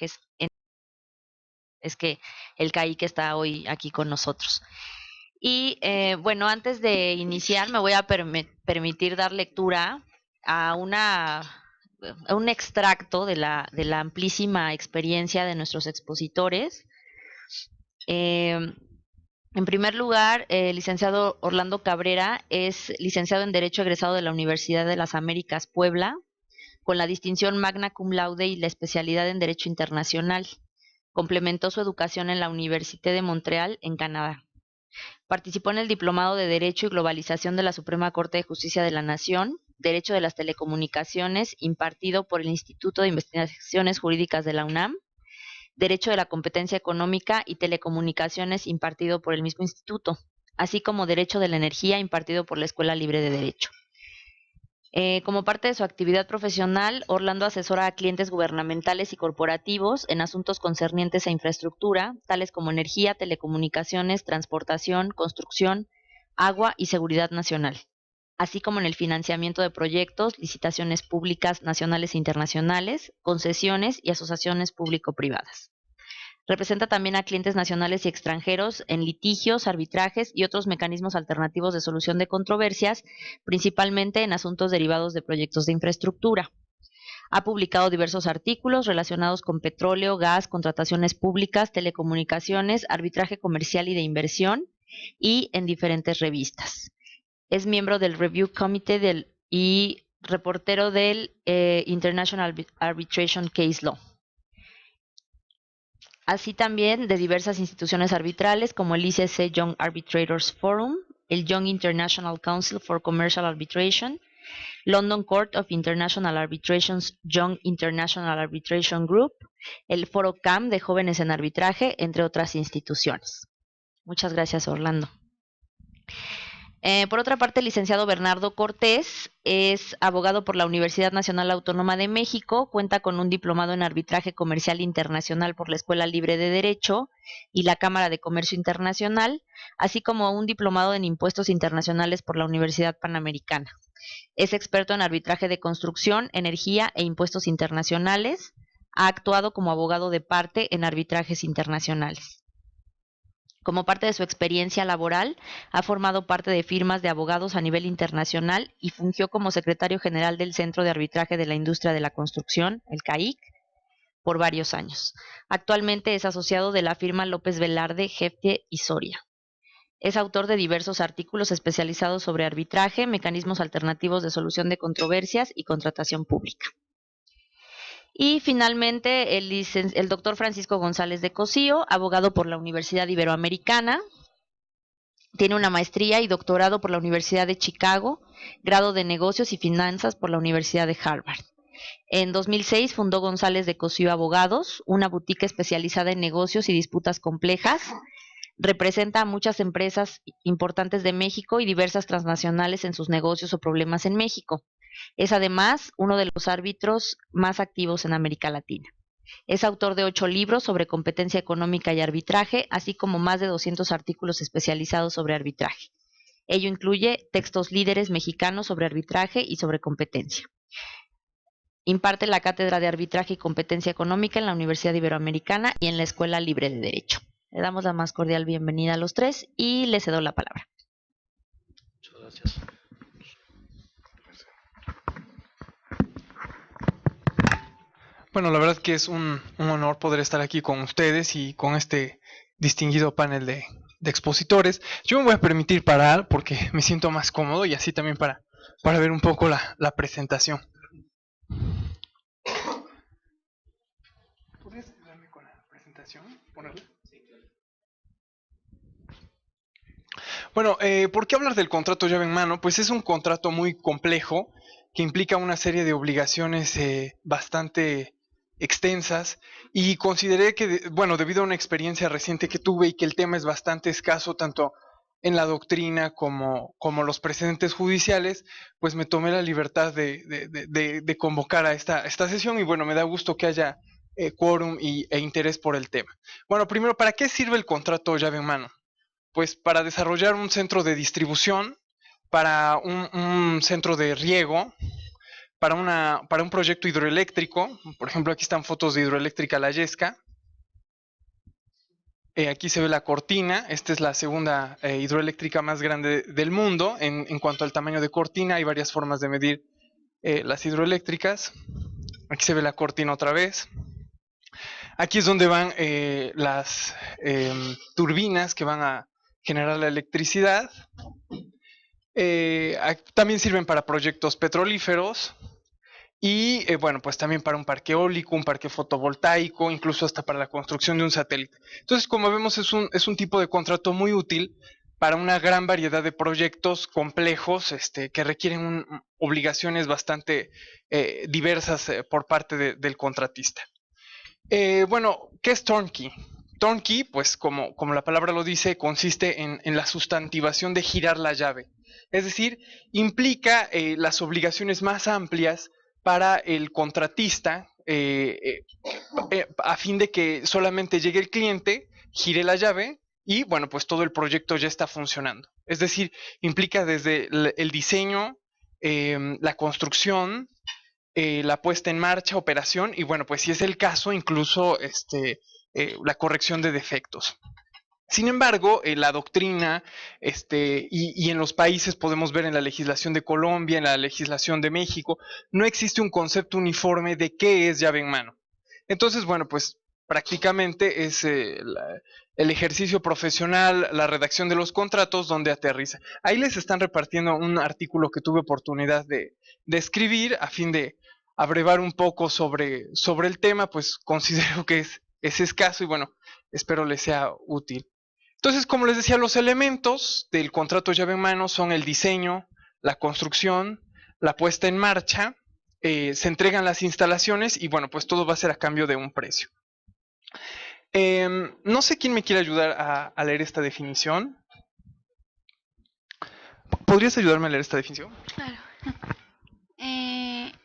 arbitrajes. Es que el CAIC está hoy aquí con nosotros. Y bueno, antes de iniciar me voy a permitir dar lectura a un extracto de la amplísima experiencia de nuestros expositores. En primer lugar, el licenciado Orlando Cabrera es licenciado en Derecho egresado de la Universidad de las Américas Puebla, con la distinción magna cum laude y la especialidad en Derecho Internacional. Complementó su educación en la Université de Montreal, en Canadá. Participó en el Diplomado de Derecho y Globalización de la Suprema Corte de Justicia de la Nación, Derecho de las Telecomunicaciones, impartido por el Instituto de Investigaciones Jurídicas de la UNAM, Derecho de la Competencia Económica y Telecomunicaciones, impartido por el mismo instituto, así como Derecho de la Energía, impartido por la Escuela Libre de Derecho. Como parte de su actividad profesional, Orlando asesora a clientes gubernamentales y corporativos en asuntos concernientes a infraestructura, tales como energía, telecomunicaciones, transportación, construcción, agua y seguridad nacional, así como en el financiamiento de proyectos, licitaciones públicas nacionales e internacionales, concesiones y asociaciones público-privadas. Representa también a clientes nacionales y extranjeros en litigios, arbitrajes y otros mecanismos alternativos de solución de controversias, principalmente en asuntos derivados de proyectos de infraestructura. Ha publicado diversos artículos relacionados con petróleo, gas, contrataciones públicas, telecomunicaciones, arbitraje comercial y de inversión, y en diferentes revistas. Es miembro del Review Committee y reportero del International Arbitration Case Law, así también de diversas instituciones arbitrales como el ICC Young Arbitrators Forum, el Young International Council for Commercial Arbitration, London Court of International Arbitration's Young International Arbitration Group, el Foro CAM de Jóvenes en Arbitraje, entre otras instituciones. Muchas gracias, Orlando. Por otra parte, el licenciado Bernardo Cortés es abogado por la Universidad Nacional Autónoma de México, cuenta con un diplomado en arbitraje comercial internacional por la Escuela Libre de Derecho y la Cámara de Comercio Internacional, así como un diplomado en impuestos internacionales por la Universidad Panamericana. Es experto en arbitraje de construcción, energía e impuestos internacionales. Ha actuado como abogado de parte en arbitrajes internacionales. Como parte de su experiencia laboral, ha formado parte de firmas de abogados a nivel internacional y fungió como secretario general del Centro de Arbitraje de la Industria de la Construcción, el CAIC, por varios años. Actualmente es asociado de la firma López Velarde, Jefte y Soria. Es autor de diversos artículos especializados sobre arbitraje, mecanismos alternativos de solución de controversias y contratación pública. Y finalmente el doctor Francisco González de Cosío, abogado por la Universidad Iberoamericana, tiene una maestría y doctorado por la Universidad de Chicago, grado de negocios y finanzas por la Universidad de Harvard. En 2006 fundó González de Cosío Abogados, una boutique especializada en negocios y disputas complejas. Representa a muchas empresas importantes de México y diversas transnacionales en sus negocios o problemas en México. Es además uno de los árbitros más activos en América Latina. Es autor de 8 libros sobre competencia económica y arbitraje, así como más de 200 artículos especializados sobre arbitraje. Ello incluye textos líderes mexicanos sobre arbitraje y sobre competencia. Imparte la Cátedra de Arbitraje y Competencia Económica en la Universidad Iberoamericana y en la Escuela Libre de Derecho. Le damos la más cordial bienvenida a los tres y le cedo la palabra. Muchas gracias. Bueno, la verdad que es un honor poder estar aquí con ustedes y con este distinguido panel de expositores. Yo me voy a permitir parar porque me siento más cómodo y así también para ver un poco la presentación. ¿Podrías ayudarme con la presentación? ¿Ponerla? Bueno, ¿por qué hablar del contrato llave en mano? Pues es un contrato muy complejo que implica una serie de obligaciones bastante extensas y consideré que, bueno, debido a una experiencia reciente que tuve y que el tema es bastante escaso tanto en la doctrina como los precedentes judiciales, pues me tomé la libertad de convocar a esta sesión y bueno, me da gusto que haya quórum e interés por el tema. Bueno, primero, ¿para qué sirve el contrato llave en mano? Pues para desarrollar un centro de distribución, para un centro de riego, para un proyecto hidroeléctrico. Por ejemplo, aquí están fotos de hidroeléctrica La Yesca. Aquí se ve la cortina. Esta es la segunda hidroeléctrica más grande del mundo en cuanto al tamaño de cortina. Hay varias formas de medir las hidroeléctricas. Aquí se ve la cortina otra vez. Aquí es donde van las turbinas que van a generar la electricidad. También sirven para proyectos petrolíferos. Y bueno, pues también para un parque eólico, un parque fotovoltaico, incluso hasta para la construcción de un satélite. Entonces, como vemos, es un tipo de contrato muy útil para una gran variedad de proyectos complejos que requieren obligaciones bastante diversas por parte del contratista. Bueno, ¿qué es turnkey? Turnkey, pues como la palabra lo dice, consiste en la sustantivación de girar la llave. Es decir, implica las obligaciones más amplias para el contratista a fin de que solamente llegue el cliente, gire la llave y bueno, pues todo el proyecto ya está funcionando. Es decir, implica desde el diseño, la construcción, la puesta en marcha, operación y bueno, pues si es el caso, incluso la corrección de defectos. Sin embargo, la doctrina y en los países podemos ver en la legislación de Colombia, en la legislación de México, no existe un concepto uniforme de qué es llave en mano. Entonces, bueno, pues prácticamente es el ejercicio profesional, la redacción de los contratos donde aterriza. Ahí les están repartiendo un artículo que tuve oportunidad de escribir a fin de abrevar un poco sobre el tema, pues considero que es escaso y bueno, espero les sea útil. Entonces, como les decía, los elementos del contrato llave en mano son el diseño, la construcción, la puesta en marcha, se entregan las instalaciones y bueno, pues todo va a ser a cambio de un precio. No sé quién me quiere ayudar a leer esta definición. ¿Podrías ayudarme a leer esta definición? Claro.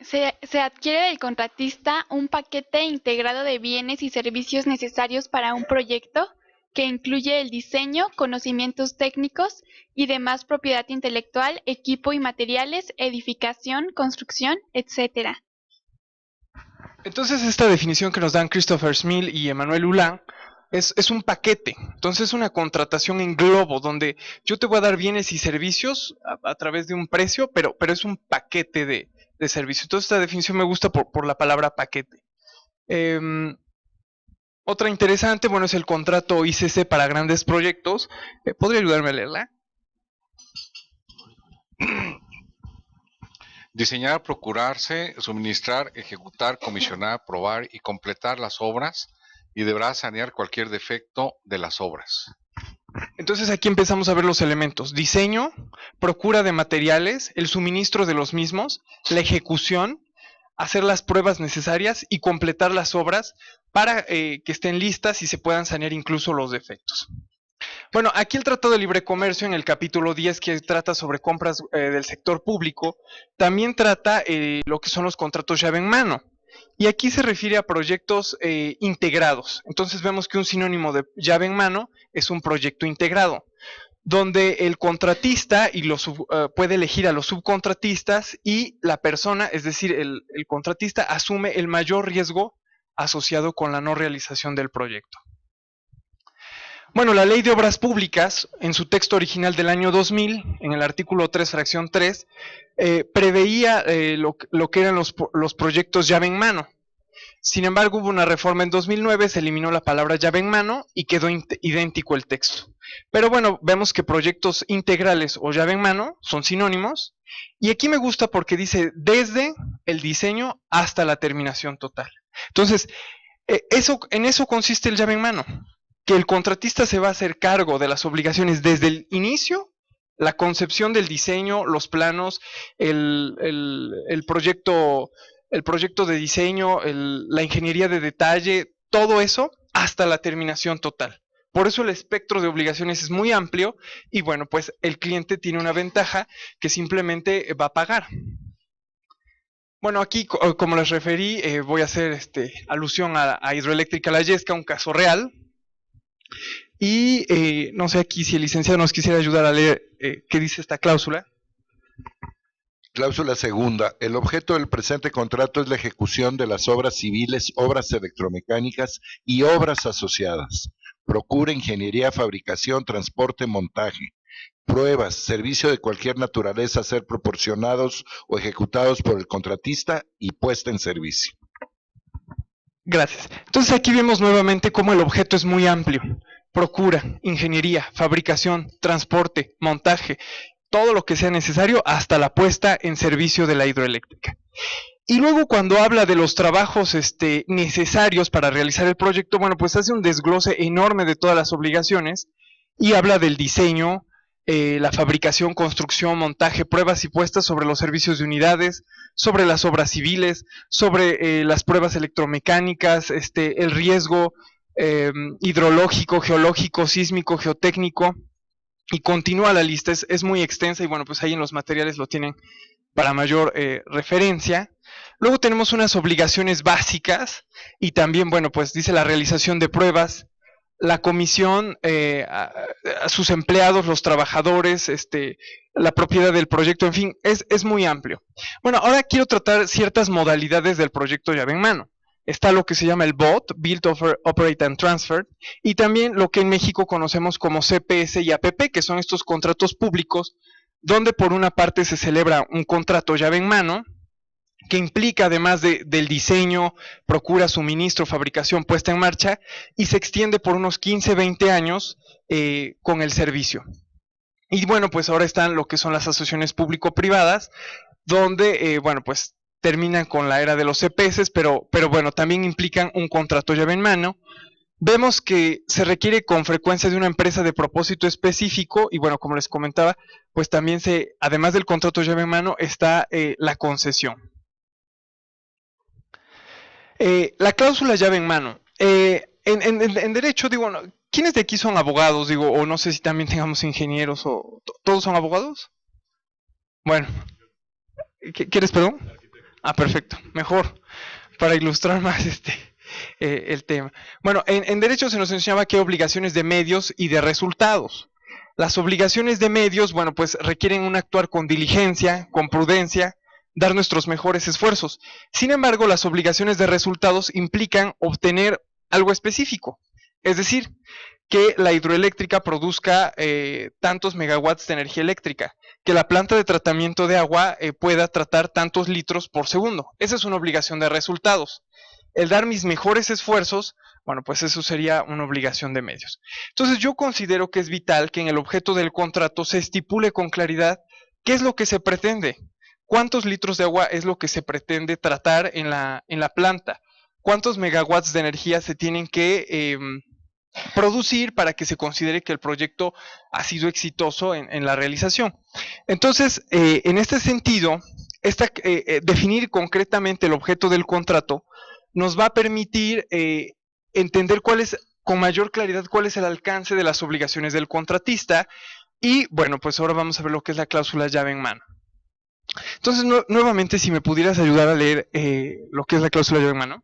Se adquiere del contratista un paquete integrado de bienes y servicios necesarios para un proyecto que incluye el diseño, conocimientos técnicos y demás propiedad intelectual, equipo y materiales, edificación, construcción, etc. Entonces, esta definición que nos dan Christopher Smil y Emmanuel Hulin es un paquete. Entonces, es una contratación en globo donde yo te voy a dar bienes y servicios a través de un precio, pero es un paquete de servicios. Entonces, esta definición me gusta por la palabra paquete. Otra interesante, bueno, es el contrato ICC para grandes proyectos. ¿Podría ayudarme a leerla? Diseñar, procurarse, suministrar, ejecutar, comisionar, probar y completar las obras y deberá sanear cualquier defecto de las obras. Entonces aquí empezamos a ver los elementos: diseño, procura de materiales, el suministro de los mismos, la ejecución, hacer las pruebas necesarias y completar las obras para que estén listas y se puedan sanear incluso los defectos. Bueno, aquí el Tratado de Libre Comercio en el capítulo 10, que trata sobre compras del sector público, también trata lo que son los contratos llave en mano. Y aquí se refiere a proyectos integrados. Entonces vemos que un sinónimo de llave en mano es un proyecto integrado, donde el contratista puede elegir a los subcontratistas y la persona, es decir, el contratista asume el mayor riesgo asociado con la no realización del proyecto. Bueno, la Ley de Obras Públicas, en su texto original del año 2000, en el artículo 3, fracción 3, preveía lo que eran los proyectos llave en mano. Sin embargo, hubo una reforma en 2009, se eliminó la palabra llave en mano y quedó idéntico el texto. Pero bueno, vemos que proyectos integrales o llave en mano son sinónimos. Y aquí me gusta porque dice desde el diseño hasta la terminación total. Entonces, en eso consiste el llave en mano, que el contratista se va a hacer cargo de las obligaciones desde el inicio, la concepción del diseño, los planos, el proyecto de diseño, la ingeniería de detalle, todo eso hasta la terminación total. Por eso el espectro de obligaciones es muy amplio y bueno, pues el cliente tiene una ventaja que simplemente va a pagar. Bueno, aquí, como les referí, voy a hacer alusión a Hidroeléctrica La Yesca, un caso real. Y no sé aquí si el licenciado nos quisiera ayudar a leer qué dice esta cláusula. Cláusula segunda. El objeto del presente contrato es la ejecución de las obras civiles, obras electromecánicas y obras asociadas. Procura, ingeniería, fabricación, transporte, montaje. Pruebas, servicio de cualquier naturaleza a ser proporcionados o ejecutados por el contratista y puesta en servicio. Gracias. Entonces aquí vemos nuevamente cómo el objeto es muy amplio. Procura, ingeniería, fabricación, transporte, montaje, todo lo que sea necesario hasta la puesta en servicio de la hidroeléctrica. Y luego cuando habla de los trabajos necesarios para realizar el proyecto, bueno, pues hace un desglose enorme de todas las obligaciones y habla del diseño, la fabricación, construcción, montaje, pruebas y puestas sobre los servicios de unidades, sobre las obras civiles, sobre las pruebas electromecánicas, el riesgo hidrológico, geológico, sísmico, geotécnico, y continúa la lista, es muy extensa y bueno, pues ahí en los materiales lo tienen para mayor referencia. Luego tenemos unas obligaciones básicas y también, bueno, pues dice la realización de pruebas, la comisión, a sus empleados, los trabajadores, la propiedad del proyecto, en fin, es muy amplio. Bueno, ahora quiero tratar ciertas modalidades del proyecto llave en mano. Está lo que se llama el BOT, Build, Offer, Operate and Transfer, y también lo que en México conocemos como CPS y APP, que son estos contratos públicos, donde por una parte se celebra un contrato llave en mano, que implica además del diseño, procura, suministro, fabricación, puesta en marcha, y se extiende por unos 15, 20 años con el servicio. Y bueno, pues ahora están lo que son las asociaciones público-privadas, donde, bueno, pues terminan con la era de los CPS, pero bueno, también implican un contrato llave en mano. Vemos que se requiere con frecuencia de una empresa de propósito específico, y bueno, como les comentaba, pues también además del contrato llave en mano, está la concesión. La cláusula llave en mano. En derecho, digo, ¿quiénes de aquí son abogados? Digo, o no sé si también tengamos ingenieros, o ¿todos son abogados? Bueno, ¿quieres, perdón? Ah, perfecto, mejor, para ilustrar más el tema. Bueno, en derecho se nos enseñaba que hay obligaciones de medios y de resultados. Las obligaciones de medios, bueno, pues requieren un actuar con diligencia, con prudencia, dar nuestros mejores esfuerzos. Sin embargo, las obligaciones de resultados implican obtener algo específico, es decir, que la hidroeléctrica produzca tantos megawatts de energía eléctrica, que la planta de tratamiento de agua pueda tratar tantos litros por segundo. Esa es una obligación de resultados. El dar mis mejores esfuerzos, bueno, pues eso sería una obligación de medios. Entonces yo considero que es vital que en el objeto del contrato se estipule con claridad qué es lo que se pretende, cuántos litros de agua es lo que se pretende tratar en la planta, cuántos megawatts de energía se tienen que producir para que se considere que el proyecto ha sido exitoso en la realización. Entonces, en este sentido, definir concretamente el objeto del contrato nos va a permitir entender con mayor claridad cuál es el alcance de las obligaciones del contratista y, bueno, pues ahora vamos a ver lo que es la cláusula llave en mano. Entonces, nuevamente, si me pudieras ayudar a leer lo que es la cláusula llave en mano.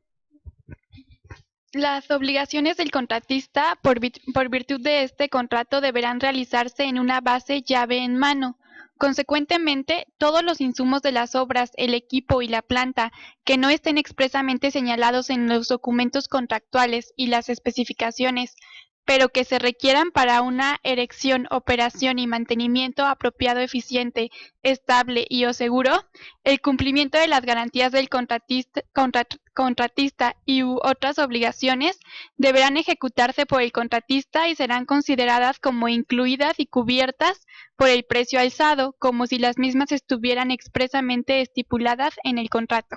Las obligaciones del contratista por virtud de este contrato deberán realizarse en una base llave en mano. Consecuentemente, todos los insumos de las obras, el equipo y la planta que no estén expresamente señalados en los documentos contractuales y las especificaciones, pero que se requieran para una erección, operación y mantenimiento apropiado, eficiente, estable y o seguro, el cumplimiento de las garantías del contratista y u otras obligaciones deberán ejecutarse por el contratista y serán consideradas como incluidas y cubiertas por el precio alzado, como si las mismas estuvieran expresamente estipuladas en el contrato.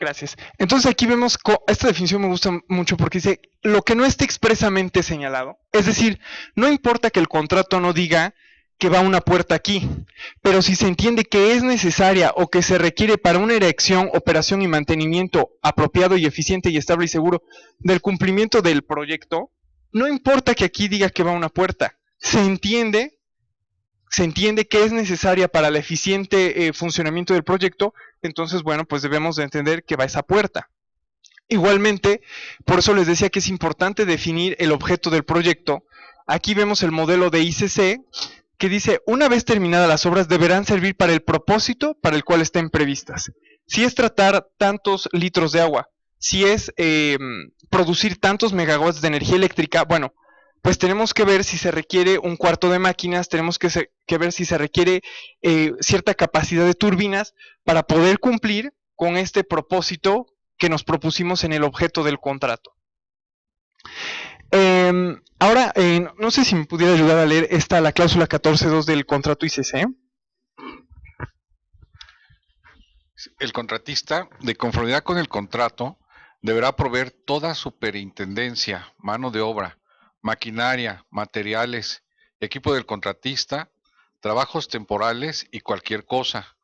Gracias. Entonces aquí vemos, esta definición me gusta mucho porque dice, lo que no esté expresamente señalado, es decir, no importa que el contrato no diga que va una puerta aquí, pero si se entiende que es necesaria o que se requiere para una erección, operación y mantenimiento apropiado y eficiente y estable y seguro del cumplimiento del proyecto, no importa que aquí diga que va una puerta, se entiende que es necesaria para el eficiente funcionamiento del proyecto, entonces, bueno, pues debemos de entender que va esa puerta. Igualmente, por eso les decía que es importante definir el objeto del proyecto. Aquí vemos el modelo de ICC, que dice, una vez terminadas las obras deberán servir para el propósito para el cual estén previstas. Si es tratar tantos litros de agua, si es producir tantos megawatts de energía eléctrica, bueno, pues tenemos que ver si se requiere un cuarto de máquinas, tenemos que ver si se requiere cierta capacidad de turbinas para poder cumplir con este propósito que nos propusimos en el objeto del contrato. Ahora, no sé si me pudiera ayudar a leer la cláusula 14.2 del contrato ICC. El contratista, de conformidad con el contrato, deberá proveer toda superintendencia, mano de obra, maquinaria, materiales, equipo del contratista, trabajos temporales y cualquier cosa,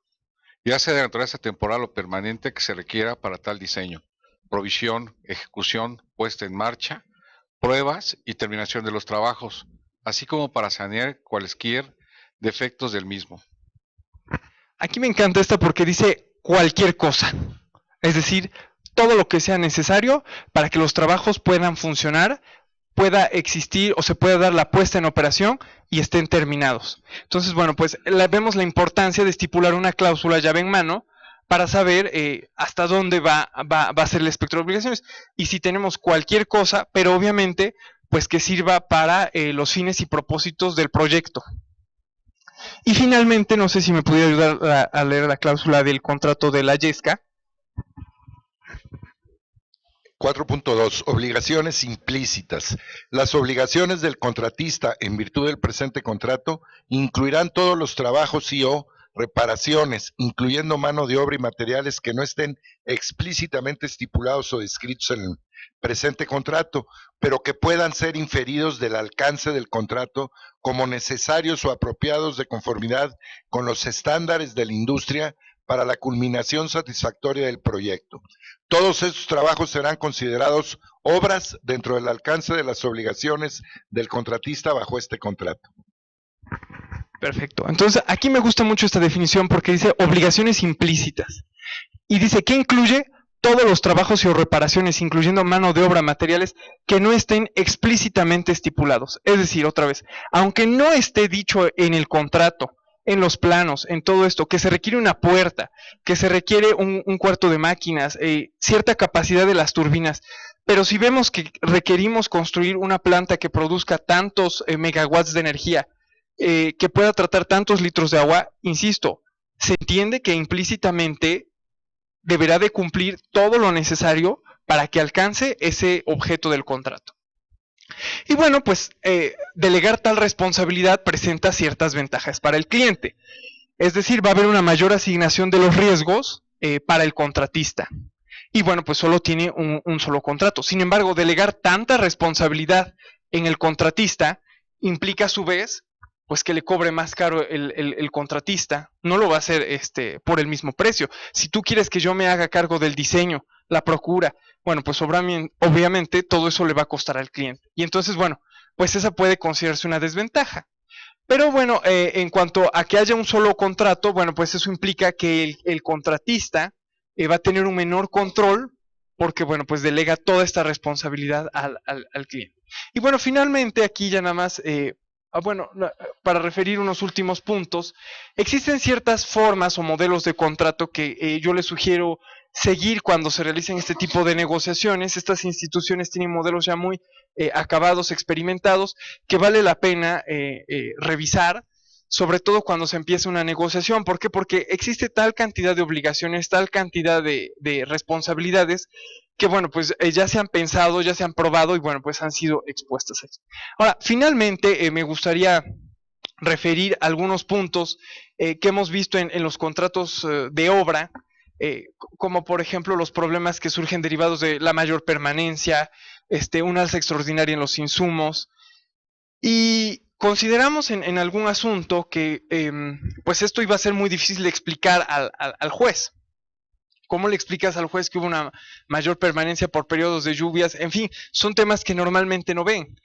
ya sea de naturaleza temporal o permanente, que se requiera para tal diseño, provisión, ejecución, puesta en marcha, pruebas y terminación de los trabajos, así como para sanear cualquier defectos del mismo. Aquí me encanta esta porque dice cualquier cosa, es decir, todo lo que sea necesario para que los trabajos puedan funcionar, pueda existir o se pueda dar la puesta en operación y estén terminados. Entonces, bueno, pues vemos la importancia de estipular una cláusula llave en mano para saber hasta dónde va a ser el espectro de obligaciones. Y si tenemos cualquier cosa, pero obviamente, pues que sirva para los fines y propósitos del proyecto. Y finalmente, no sé si me pudiera ayudar a leer la cláusula del contrato de la Yesca. 4.2. Obligaciones implícitas. Las obligaciones del contratista en virtud del presente contrato incluirán todos los trabajos y/o reparaciones, incluyendo mano de obra y materiales que no estén explícitamente estipulados o descritos en el presente contrato, pero que puedan ser inferidos del alcance del contrato como necesarios o apropiados de conformidad con los estándares de la industria para la culminación satisfactoria del proyecto. Todos estos trabajos serán considerados obras dentro del alcance de las obligaciones del contratista bajo este contrato. Perfecto. Entonces, aquí me gusta mucho esta definición porque dice obligaciones implícitas. Y dice que incluye todos los trabajos y o reparaciones, incluyendo mano de obra, materiales, que no estén explícitamente estipulados. Es decir, otra vez, aunque no esté dicho en el contrato, en los planos, en todo esto, que se requiere una puerta, que se requiere un cuarto de máquinas, cierta capacidad de las turbinas, pero si vemos que requerimos construir una planta que produzca tantos megawatts de energía, que pueda tratar tantos litros de agua, insisto, se entiende que implícitamente deberá de cumplir todo lo necesario para que alcance ese objeto del contrato. Y bueno, pues delegar tal responsabilidad presenta ciertas ventajas para el cliente. Es decir, va a haber una mayor asignación de los riesgos para el contratista. Y bueno, pues solo tiene un solo contrato. Sin embargo, delegar tanta responsabilidad en el contratista implica a su vez pues que le cobre más caro el contratista. No lo va a hacer por el mismo precio. Si tú quieres que yo me haga cargo del diseño, la procura, bueno, pues obviamente todo eso le va a costar al cliente. Y entonces, bueno, pues esa puede considerarse una desventaja. Pero bueno, en cuanto a que haya un solo contrato, bueno, pues eso implica que el contratista va a tener un menor control porque, bueno, pues delega toda esta responsabilidad al cliente. Y bueno, finalmente aquí ya nada más, para referir unos últimos puntos, existen ciertas formas o modelos de contrato que yo les sugiero seguir cuando se realicen este tipo de negociaciones. Estas instituciones tienen modelos ya muy acabados, experimentados, que vale la pena revisar, sobre todo cuando se empieza una negociación. ¿Por qué? Porque existe tal cantidad de obligaciones, tal cantidad de responsabilidades, que bueno, pues ya se han pensado, ya se han probado y bueno, pues han sido expuestas aquí. Ahora, finalmente me gustaría referir algunos puntos que hemos visto en los contratos de obra, como por ejemplo los problemas que surgen derivados de la mayor permanencia, un alza extraordinaria en los insumos, y consideramos en algún asunto que pues esto iba a ser muy difícil de explicar al juez. ¿Cómo le explicas al juez que hubo una mayor permanencia por periodos de lluvias? En fin, son temas que normalmente no ven.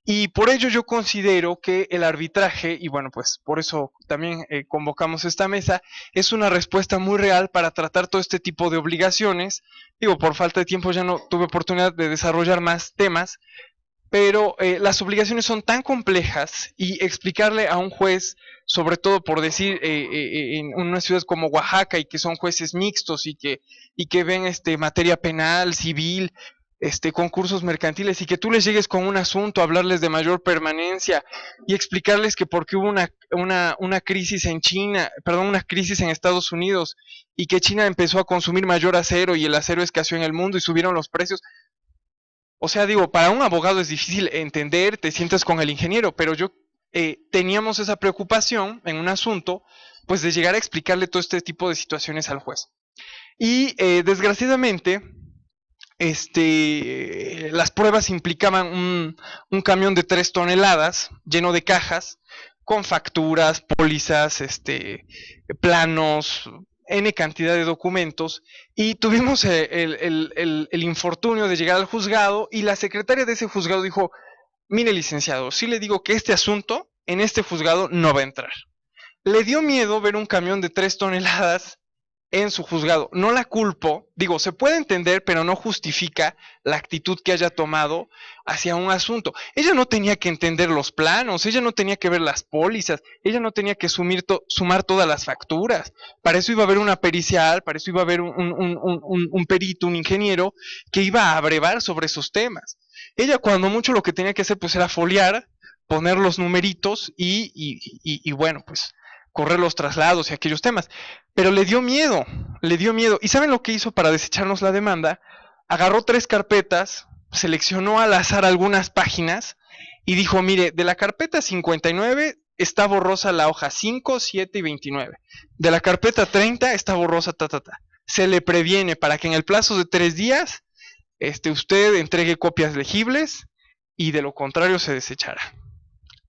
Y por ello yo considero que el arbitraje, y bueno, pues por eso también convocamos esta mesa, es una respuesta muy real para tratar todo este tipo de obligaciones. Digo, por falta de tiempo ya no tuve oportunidad de desarrollar más temas, pero las obligaciones son tan complejas y explicarle a un juez, sobre todo por decir en una ciudad como Oaxaca y que son jueces mixtos y que ven materia penal, civil, concursos mercantiles y que tú les llegues con un asunto, hablarles de mayor permanencia y explicarles que porque hubo una crisis en China, perdón, una crisis en Estados Unidos y que China empezó a consumir mayor acero y el acero escaseó en el mundo y subieron los precios. O sea, digo, para un abogado es difícil entender, te sientas con el ingeniero, pero yo teníamos esa preocupación en un asunto, pues de llegar a explicarle todo este tipo de situaciones al juez. Y desgraciadamente, las pruebas implicaban un camión de 3 toneladas lleno de cajas con facturas, pólizas, planos, N cantidad de documentos, y tuvimos el infortunio de llegar al juzgado y la secretaria de ese juzgado dijo, mire licenciado, sí le digo que este asunto en este juzgado no va a entrar. Le dio miedo ver un camión de 3 toneladas en su juzgado. No la culpo, digo, se puede entender, pero no justifica la actitud que haya tomado hacia un asunto. Ella no tenía que entender los planos, ella no tenía que ver las pólizas, ella no tenía que sumar todas las facturas. Para eso iba a haber una pericial, para eso iba a haber un perito, un ingeniero, que iba a abrevar sobre esos temas. Ella cuando mucho lo que tenía que hacer pues era foliar, poner los numeritos y bueno, pues correr los traslados y aquellos temas. Pero le dio miedo, le dio miedo. ¿Y saben lo que hizo para desecharnos la demanda? Agarró 3 carpetas, seleccionó al azar algunas páginas y dijo, mire, de la carpeta 59 está borrosa la hoja 5, 7 y 29. De la carpeta 30 está borrosa Se le previene para que en el plazo de 3 días usted entregue copias legibles y de lo contrario se desechará.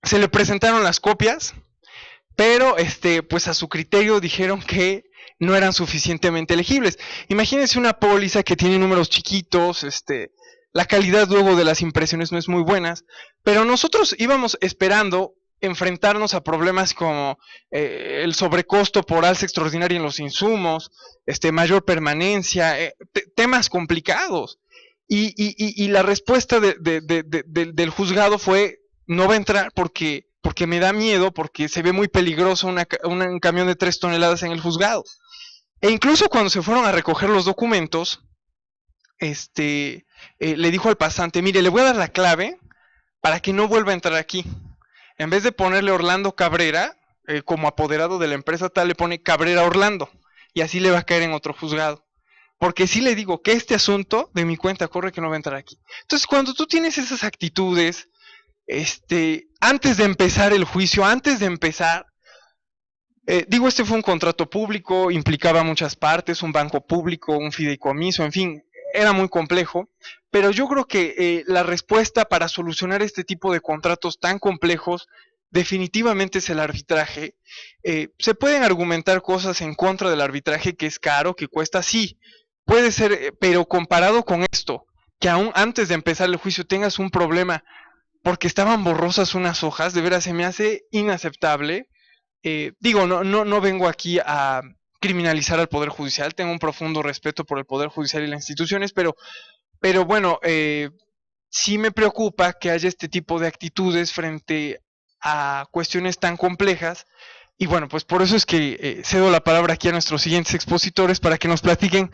Se le presentaron las copias, pero pues a su criterio dijeron que no eran suficientemente legibles. Imagínense una póliza que tiene números chiquitos, la calidad luego de las impresiones no es muy buena, pero nosotros íbamos esperando enfrentarnos a problemas como el sobrecosto por alza extraordinaria en los insumos, mayor permanencia, temas complicados. Y la respuesta del juzgado fue, no va a entrar porque me da miedo, porque se ve muy peligroso un camión de 3 toneladas en el juzgado. E incluso cuando se fueron a recoger los documentos, le dijo al pasante, mire, le voy a dar la clave para que no vuelva a entrar aquí. En vez de ponerle Orlando Cabrera, como apoderado de la empresa tal, le pone Cabrera Orlando, y así le va a caer en otro juzgado. Porque sí le digo que este asunto de mi cuenta corre que no va a entrar aquí. Entonces, cuando tú tienes esas actitudes, antes de empezar el juicio, antes de empezar, este fue un contrato público, implicaba muchas partes, un banco público, un fideicomiso, en fin, era muy complejo, pero yo creo que la respuesta para solucionar este tipo de contratos tan complejos definitivamente es el arbitraje. Se pueden argumentar cosas en contra del arbitraje, que es caro, que cuesta, sí, puede ser, pero comparado con esto, que aún antes de empezar el juicio tengas un problema porque estaban borrosas unas hojas, de veras se me hace inaceptable. Digo, no vengo aquí a criminalizar al Poder Judicial, tengo un profundo respeto por el Poder Judicial y las instituciones, pero bueno, sí me preocupa que haya este tipo de actitudes frente a cuestiones tan complejas. Y bueno, pues por eso es que cedo la palabra aquí a nuestros siguientes expositores para que nos platiquen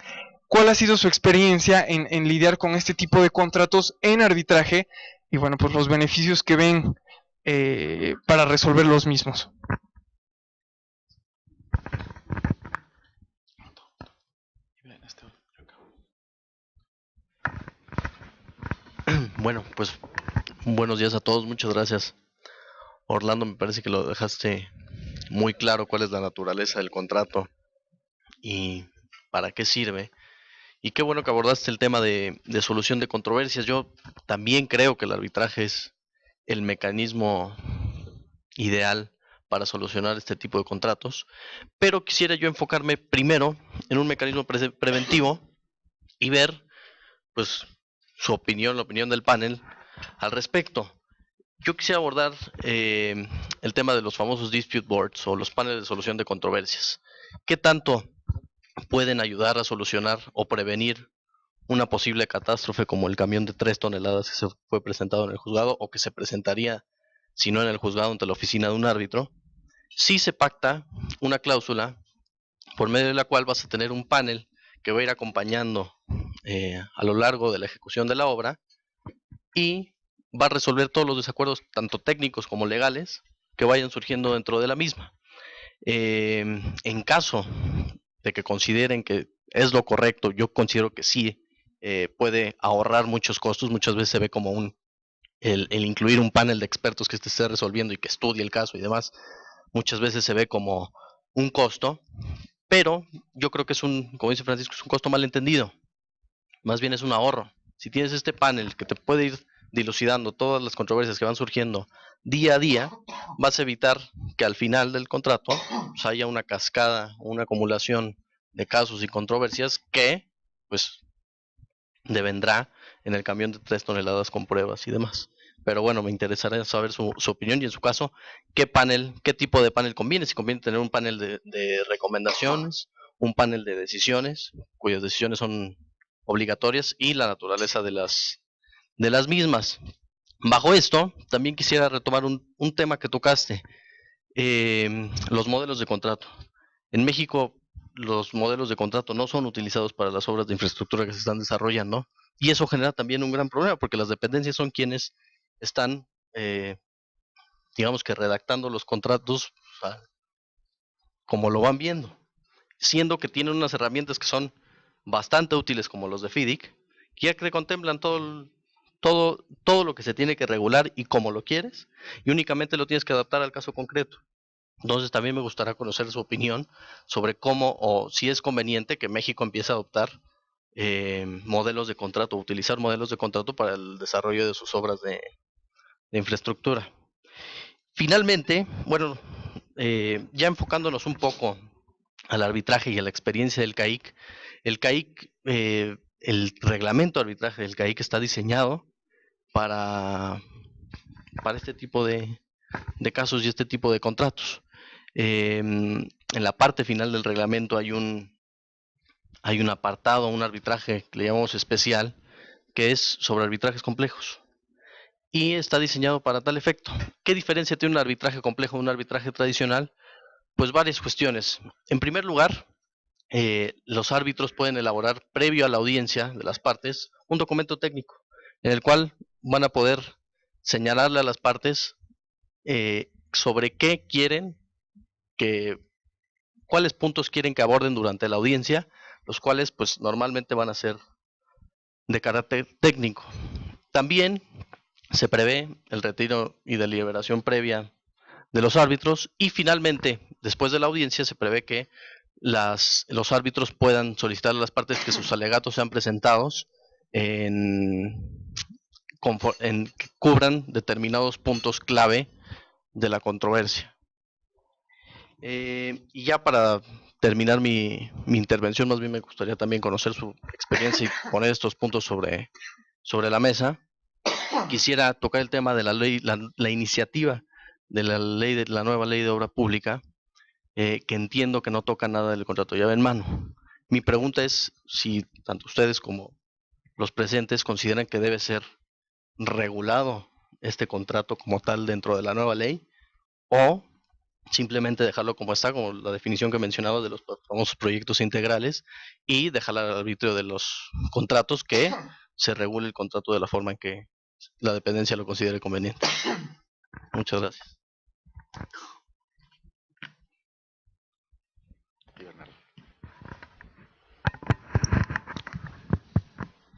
cuál ha sido su experiencia en lidiar con este tipo de contratos en arbitraje y bueno, pues los beneficios que ven para resolver los mismos. Bueno, pues buenos días a todos, muchas gracias. Orlando, me parece que lo dejaste muy claro cuál es la naturaleza del contrato y para qué sirve. Y qué bueno que abordaste el tema de solución de controversias. Yo también creo que el arbitraje es el mecanismo ideal para solucionar este tipo de contratos, pero quisiera yo enfocarme primero en un mecanismo preventivo y ver, pues, su opinión, la opinión del panel al respecto. Yo quisiera abordar el tema de los famosos dispute boards o los paneles de solución de controversias. ¿Qué tanto pueden ayudar a solucionar o prevenir una posible catástrofe como el camión de 3 toneladas que se fue presentado en el juzgado o que se presentaría, si no en el juzgado, ante la oficina de un árbitro, sí se pacta una cláusula por medio de la cual vas a tener un panel que va a ir acompañando a lo largo de la ejecución de la obra y va a resolver todos los desacuerdos, tanto técnicos como legales, que vayan surgiendo dentro de la misma. En caso de que consideren que es lo correcto, yo considero que sí puede ahorrar muchos costos. Muchas veces se ve como el incluir un panel de expertos que esté resolviendo y que estudie el caso y demás, muchas veces se ve como un costo, pero yo creo que es como dice Francisco, es un costo mal entendido. Más bien es un ahorro. Si tienes este panel que te puede ir dilucidando todas las controversias que van surgiendo día a día, vas a evitar que al final del contrato pues, haya una cascada, una acumulación de casos y controversias que pues devendrá en el camión de 3 toneladas con pruebas y demás. Pero bueno, me interesaría saber su opinión y en su caso, qué tipo de panel conviene. Si conviene tener un panel de recomendaciones, un panel de decisiones, cuyas decisiones son obligatorias y la naturaleza de las mismas. Bajo esto, también quisiera retomar un tema que tocaste, los modelos de contrato. En México, los modelos de contrato no son utilizados para las obras de infraestructura que se están desarrollando y eso genera también un gran problema porque las dependencias son quienes están, digamos que redactando los contratos, o sea, como lo van viendo, siendo que tienen unas herramientas que son bastante útiles como los de FIDIC, que ya que contemplan todo lo que se tiene que regular y cómo lo quieres, y únicamente lo tienes que adaptar al caso concreto. Entonces también me gustaría conocer su opinión sobre cómo o si es conveniente que México empiece a adoptar modelos de contrato, utilizar modelos de contrato para el desarrollo de sus obras de infraestructura. Finalmente, bueno, ya enfocándonos un poco al arbitraje y a la experiencia del CAIC, el reglamento de arbitraje del CAIC está diseñado para este tipo de casos y este tipo de contratos. En la parte final del reglamento hay un apartado, un arbitraje que le llamamos especial, que es sobre arbitrajes complejos. Y está diseñado para tal efecto. ¿Qué diferencia tiene un arbitraje complejo de un arbitraje tradicional? Pues varias cuestiones. En primer lugar, los árbitros pueden elaborar previo a la audiencia de las partes un documento técnico en el cual van a poder señalarle a las partes sobre qué quieren cuáles puntos quieren que aborden durante la audiencia, los cuales pues normalmente van a ser de carácter técnico. También se prevé el retiro y deliberación previa de los árbitros y finalmente, después de la audiencia, se prevé que los árbitros puedan solicitar a las partes que sus alegatos sean presentados que cubran determinados puntos clave de la controversia. Y ya para terminar mi intervención, más bien me gustaría también conocer su experiencia y poner estos puntos sobre la mesa. Quisiera tocar el tema de la ley, la iniciativa de la nueva ley de obra pública, que entiendo que no toca nada del contrato llave en mano. Mi pregunta es si tanto ustedes como los presentes consideran que debe ser regulado este contrato como tal dentro de la nueva ley o simplemente dejarlo como está, como la definición que mencionaba de los famosos proyectos integrales, y dejar al arbitrio de los contratos que se regule el contrato de la forma en que la dependencia lo considere conveniente. Muchas gracias.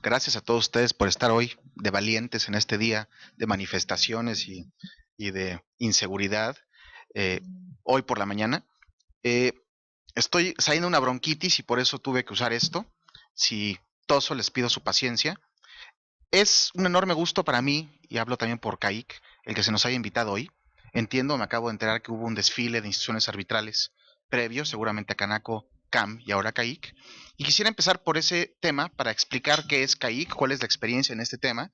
Gracias a todos ustedes por estar hoy de valientes en este día de manifestaciones y de inseguridad. Hoy por la mañana estoy saliendo una bronquitis y por eso tuve que usar esto. Si toso, les pido su paciencia. Es un enorme gusto para mí, y hablo también por CAIC, el que se nos haya invitado hoy. Entiendo, me acabo de enterar que hubo un desfile de instituciones arbitrales previo, seguramente a Canaco, CAM y ahora CAIC. Y quisiera empezar por ese tema para explicar qué es CAIC, cuál es la experiencia en este tema,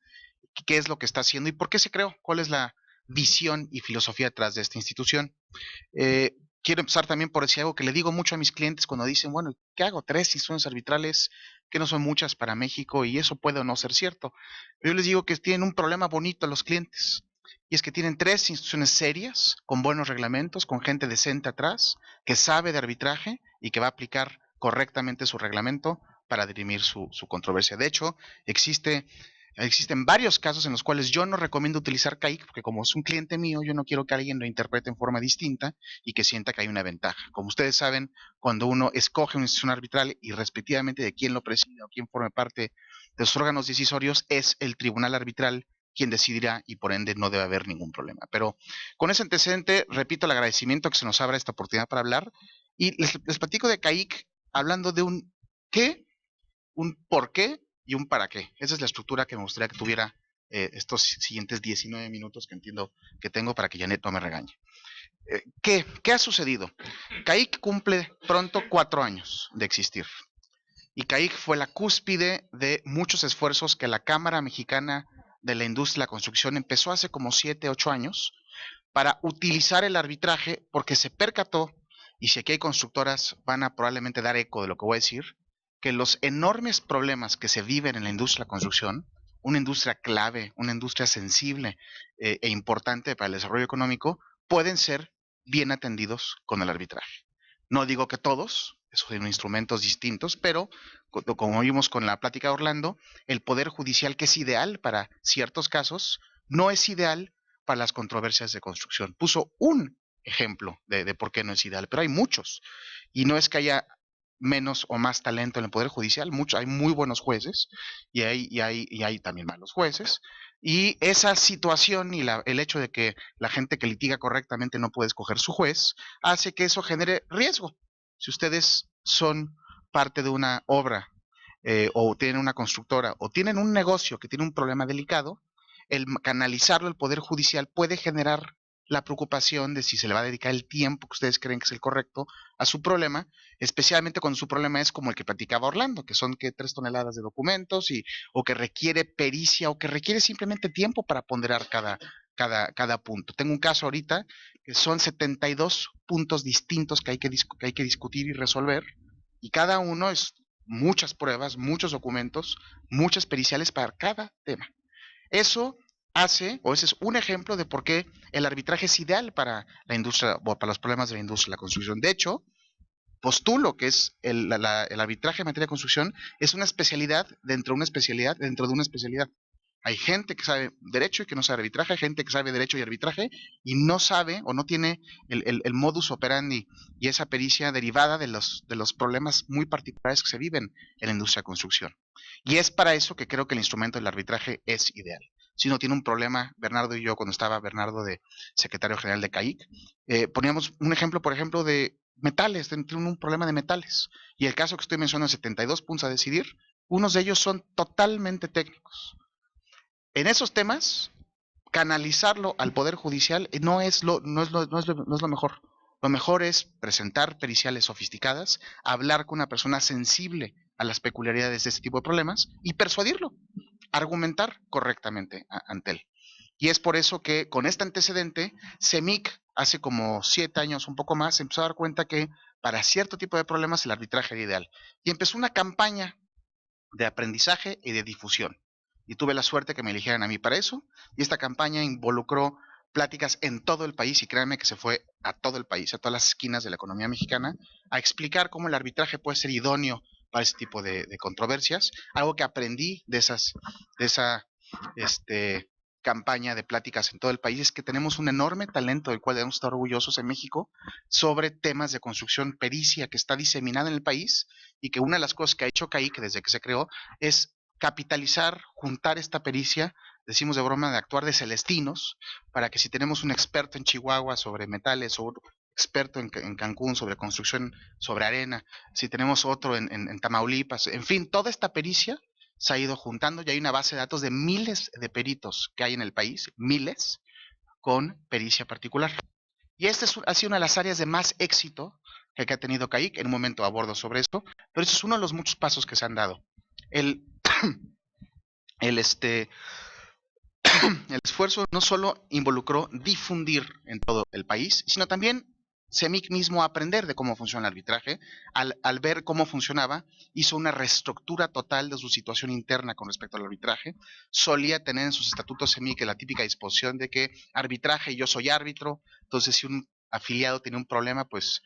qué es lo que está haciendo y por qué se creó, cuál es la visión y filosofía detrás de esta institución. quiero empezar también por decir algo que le digo mucho a mis clientes cuando dicen, bueno, ¿qué hago? 3 instituciones arbitrales, que no son muchas para México, y eso puede o no ser cierto. Pero yo les digo que tienen un problema bonito a los clientes, y es que tienen 3 instituciones serias, con buenos reglamentos, con gente decente atrás, que sabe de arbitraje y que va a aplicar correctamente su reglamento para dirimir su controversia. De hecho, existen varios casos en los cuales yo no recomiendo utilizar CAIC, porque como es un cliente mío, yo no quiero que alguien lo interprete en forma distinta y que sienta que hay una ventaja. Como ustedes saben, cuando uno escoge una institución arbitral y respectivamente de quién lo preside o quién forme parte de los órganos decisorios, es el tribunal arbitral quien decidirá y por ende no debe haber ningún problema. Pero con ese antecedente, repito el agradecimiento que se nos abra esta oportunidad para hablar y les platico de CAIC hablando de un qué, un por qué y un para qué. Esa es la estructura que me gustaría que tuviera estos siguientes 19 minutos que entiendo que tengo para que Janet no me regañe. ¿Qué ha sucedido? CAIC cumple pronto 4 años de existir. Y CAIC fue la cúspide de muchos esfuerzos que la Cámara Mexicana de la Industria de la Construcción empezó hace como 7, 8 años para utilizar el arbitraje porque se percató, y si aquí hay constructoras van a probablemente dar eco de lo que voy a decir, que los enormes problemas que se viven en la industria de la construcción, una industria clave, una industria sensible e importante para el desarrollo económico, pueden ser bien atendidos con el arbitraje. No digo que todos, esos son instrumentos distintos, pero como vimos con la plática de Orlando, el Poder Judicial, que es ideal para ciertos casos, no es ideal para las controversias de construcción. Puso un ejemplo de por qué no es ideal, pero hay muchos. Y no es que haya menos o más talento en el Poder Judicial, hay muy buenos jueces y hay también malos jueces. Y esa situación y el hecho de que la gente que litiga correctamente no puede escoger su juez, hace que eso genere riesgo. Si ustedes son parte de una obra o tienen una constructora o tienen un negocio que tiene un problema delicado, el canalizarlo al Poder Judicial puede generar la preocupación de si se le va a dedicar el tiempo que ustedes creen que es el correcto a su problema, especialmente cuando su problema es como el que platicaba Orlando, que son 3 toneladas de documentos o que requiere pericia o que requiere simplemente tiempo para ponderar cada punto. Tengo un caso ahorita que son 72 puntos distintos que hay que discutir y resolver, y cada uno es muchas pruebas, muchos documentos, muchas periciales para cada tema. Eso ese es un ejemplo de por qué el arbitraje es ideal para la industria o para los problemas de la industria de la construcción. De hecho, postulo que es el arbitraje en materia de construcción es una especialidad dentro de una especialidad dentro de una especialidad. Hay gente que sabe derecho y que no sabe arbitraje, hay gente que sabe derecho y arbitraje y no sabe o no tiene el modus operandi y esa pericia derivada de los problemas muy particulares que se viven en la industria de construcción. Y es para eso que creo que el instrumento del arbitraje es ideal. Si uno tiene un problema, Bernardo y yo, cuando estaba Bernardo de secretario general de CAIC, poníamos un ejemplo, por ejemplo, de metales, tiene un problema de metales. Y el caso que estoy mencionando, 72 puntos a decidir, unos de ellos son totalmente técnicos. En esos temas, canalizarlo al Poder Judicial no es lo mejor. Lo mejor es presentar periciales sofisticadas, hablar con una persona sensible a las peculiaridades de este tipo de problemas y persuadirlo, argumentar correctamente ante él. Y es por eso que con este antecedente, CEMIC hace como 7 años, un poco más, empezó a dar cuenta que para cierto tipo de problemas el arbitraje era ideal. Y empezó una campaña de aprendizaje y de difusión. Y tuve la suerte que me eligieran a mí para eso. Y esta campaña involucró pláticas en todo el país, y créanme que se fue a todo el país, a todas las esquinas de la economía mexicana, a explicar cómo el arbitraje puede ser idóneo para ese tipo de controversias. Algo que aprendí de esa campaña de pláticas en todo el país es que tenemos un enorme talento del cual debemos estar orgullosos en México sobre temas de construcción, pericia, que está diseminada en el país, y que una de las cosas que ha hecho CAIC desde que se creó es capitalizar, juntar esta pericia, decimos de broma, de actuar de celestinos, para que si tenemos un experto en Chihuahua sobre metales o un experto en Cancún sobre construcción sobre arena, si tenemos otro en Tamaulipas, en fin, toda esta pericia se ha ido juntando y hay una base de datos de miles de peritos que hay en el país, miles, con pericia particular. Y esta ha sido una de las áreas de más éxito que ha tenido CAIC. En un momento abordo sobre esto, pero eso es uno de los muchos pasos que se han dado. El esfuerzo no solo involucró difundir en todo el país, sino también CEMIC mismo a aprender de cómo funciona el arbitraje. Al ver cómo funcionaba, hizo una reestructura total de su situación interna con respecto al arbitraje. Solía tener en sus estatutos CEMIC la típica disposición de que arbitraje, yo soy árbitro. Entonces, si un afiliado tenía un problema, pues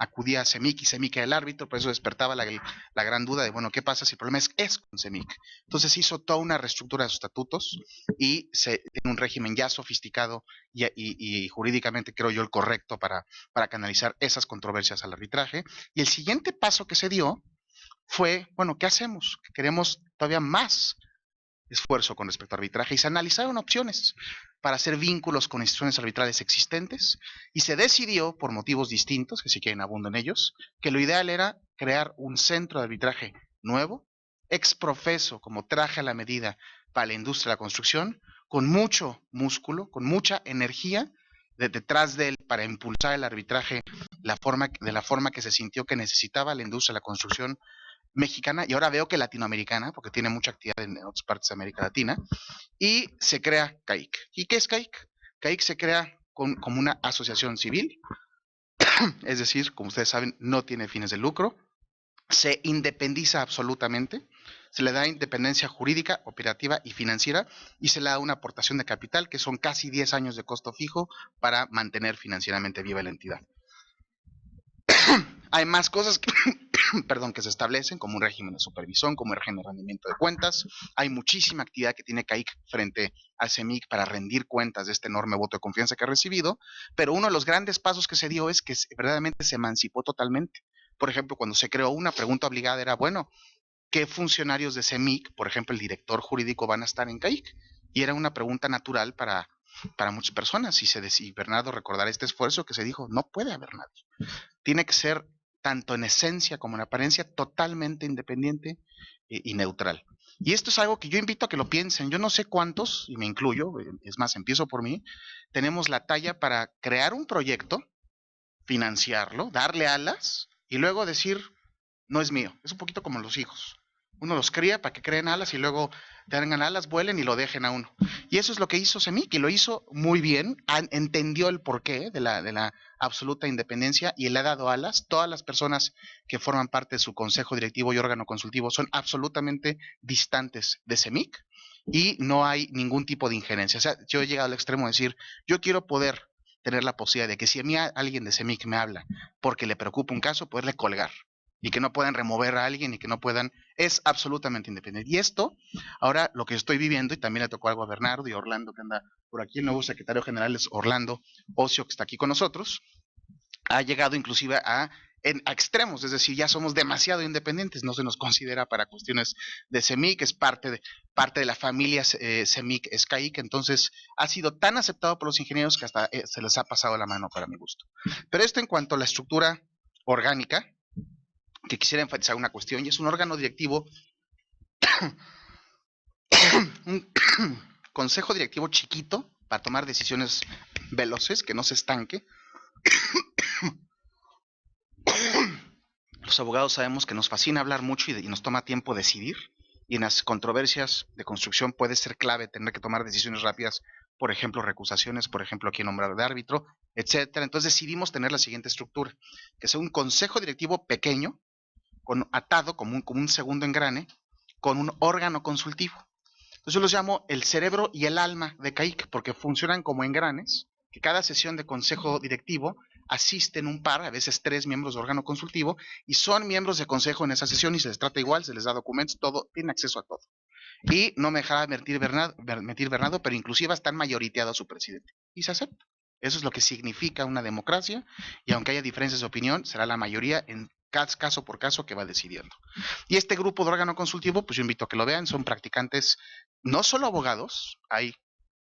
acudía a CEMIC y CEMIC era el árbitro, por eso despertaba la gran duda de, bueno, ¿qué pasa si el problema es con CEMIC? Entonces hizo toda una reestructura de sus estatutos y tiene un régimen ya sofisticado y jurídicamente creo yo el correcto para canalizar esas controversias al arbitraje. Y el siguiente paso que se dio fue, bueno, ¿qué hacemos? Queremos todavía más esfuerzo con respecto a arbitraje y se analizaron opciones para hacer vínculos con instituciones arbitrales existentes y se decidió, por motivos distintos, que si quieren abundo en ellos, que lo ideal era crear un centro de arbitraje nuevo, ex profeso, como traje a la medida para la industria de la construcción, con mucho músculo, con mucha energía detrás de él para impulsar el arbitraje de la forma que se sintió que necesitaba la industria de la construcción mexicana y ahora veo que latinoamericana, porque tiene mucha actividad en otras partes de América Latina, y se crea CAIC. ¿Y qué es CAIC? CAIC se crea como una asociación civil, es decir, como ustedes saben, no tiene fines de lucro, se independiza absolutamente, se le da independencia jurídica, operativa y financiera, y se le da una aportación de capital, que son casi 10 años de costo fijo para mantener financieramente viva la entidad. Hay más cosas que, que se establecen, como un régimen de supervisión, como un régimen de rendimiento de cuentas. Hay muchísima actividad que tiene CAIC frente al CEMIC para rendir cuentas de este enorme voto de confianza que ha recibido, pero uno de los grandes pasos que se dio es que verdaderamente se emancipó totalmente. Por ejemplo, cuando se creó, una pregunta obligada era, bueno, ¿qué funcionarios de CEMIC, por ejemplo, el director jurídico, van a estar en CAIC? Y era una pregunta natural para muchas personas. Y Bernardo recordará este esfuerzo que se dijo, no puede haber nadie. Tiene que ser, tanto en esencia como en apariencia, totalmente independiente y neutral. Y esto es algo que yo invito a que lo piensen. Yo no sé cuántos, y me incluyo, es más, empiezo por mí, tenemos la talla para crear un proyecto, financiarlo, darle alas, y luego decir, no es mío. Es un poquito como los hijos. Uno los cría para que creen alas y luego tengan alas, vuelen y lo dejen a uno. Y eso es lo que hizo CEMIC, y lo hizo muy bien, entendió el porqué de la absoluta independencia y le ha dado alas. Todas las personas que forman parte de su consejo directivo y órgano consultivo son absolutamente distantes de CEMIC y no hay ningún tipo de injerencia. O sea, yo he llegado al extremo de decir, yo quiero poder tener la posibilidad de que si a mí alguien de CEMIC me habla porque le preocupa un caso, poderle colgar y que no puedan remover a alguien y que no puedan, es absolutamente independiente. Y esto, ahora lo que estoy viviendo, y también le tocó algo a Bernardo y a Orlando, que anda por aquí, el nuevo secretario general es Orlando Ocio, que está aquí con nosotros, ha llegado inclusive a extremos, es decir, ya somos demasiado independientes, no se nos considera para cuestiones de CEMIC, es parte de la familia CEMIC SCAIC, entonces ha sido tan aceptado por los ingenieros que hasta se les ha pasado la mano para mi gusto. Pero esto en cuanto a la estructura orgánica, que quisiera enfatizar una cuestión, y es un órgano directivo, un consejo directivo chiquito para tomar decisiones veloces, que no se estanque. Los abogados sabemos que nos fascina hablar mucho y nos toma tiempo decidir, y en las controversias de construcción puede ser clave tener que tomar decisiones rápidas, por ejemplo, recusaciones, por ejemplo, a quién nombrar de árbitro, etcétera. Entonces decidimos tener la siguiente estructura, que sea un consejo directivo pequeño, atado como un segundo engrane, con un órgano consultivo. Entonces yo los llamo el cerebro y el alma de CAIC, porque funcionan como engranes, que cada sesión de consejo directivo asisten un par, a veces 3 miembros de órgano consultivo, y son miembros de consejo en esa sesión y se les trata igual, se les da documentos, todo, tienen acceso a todo. Y no me dejaba mentir Bernardo, pero inclusive están mayoriteado a su presidente. Y se acepta. Eso es lo que significa una democracia, y aunque haya diferencias de opinión, será la mayoría en caso por caso que va decidiendo. Y este grupo de órgano consultivo, pues yo invito a que lo vean, son practicantes, no solo abogados, hay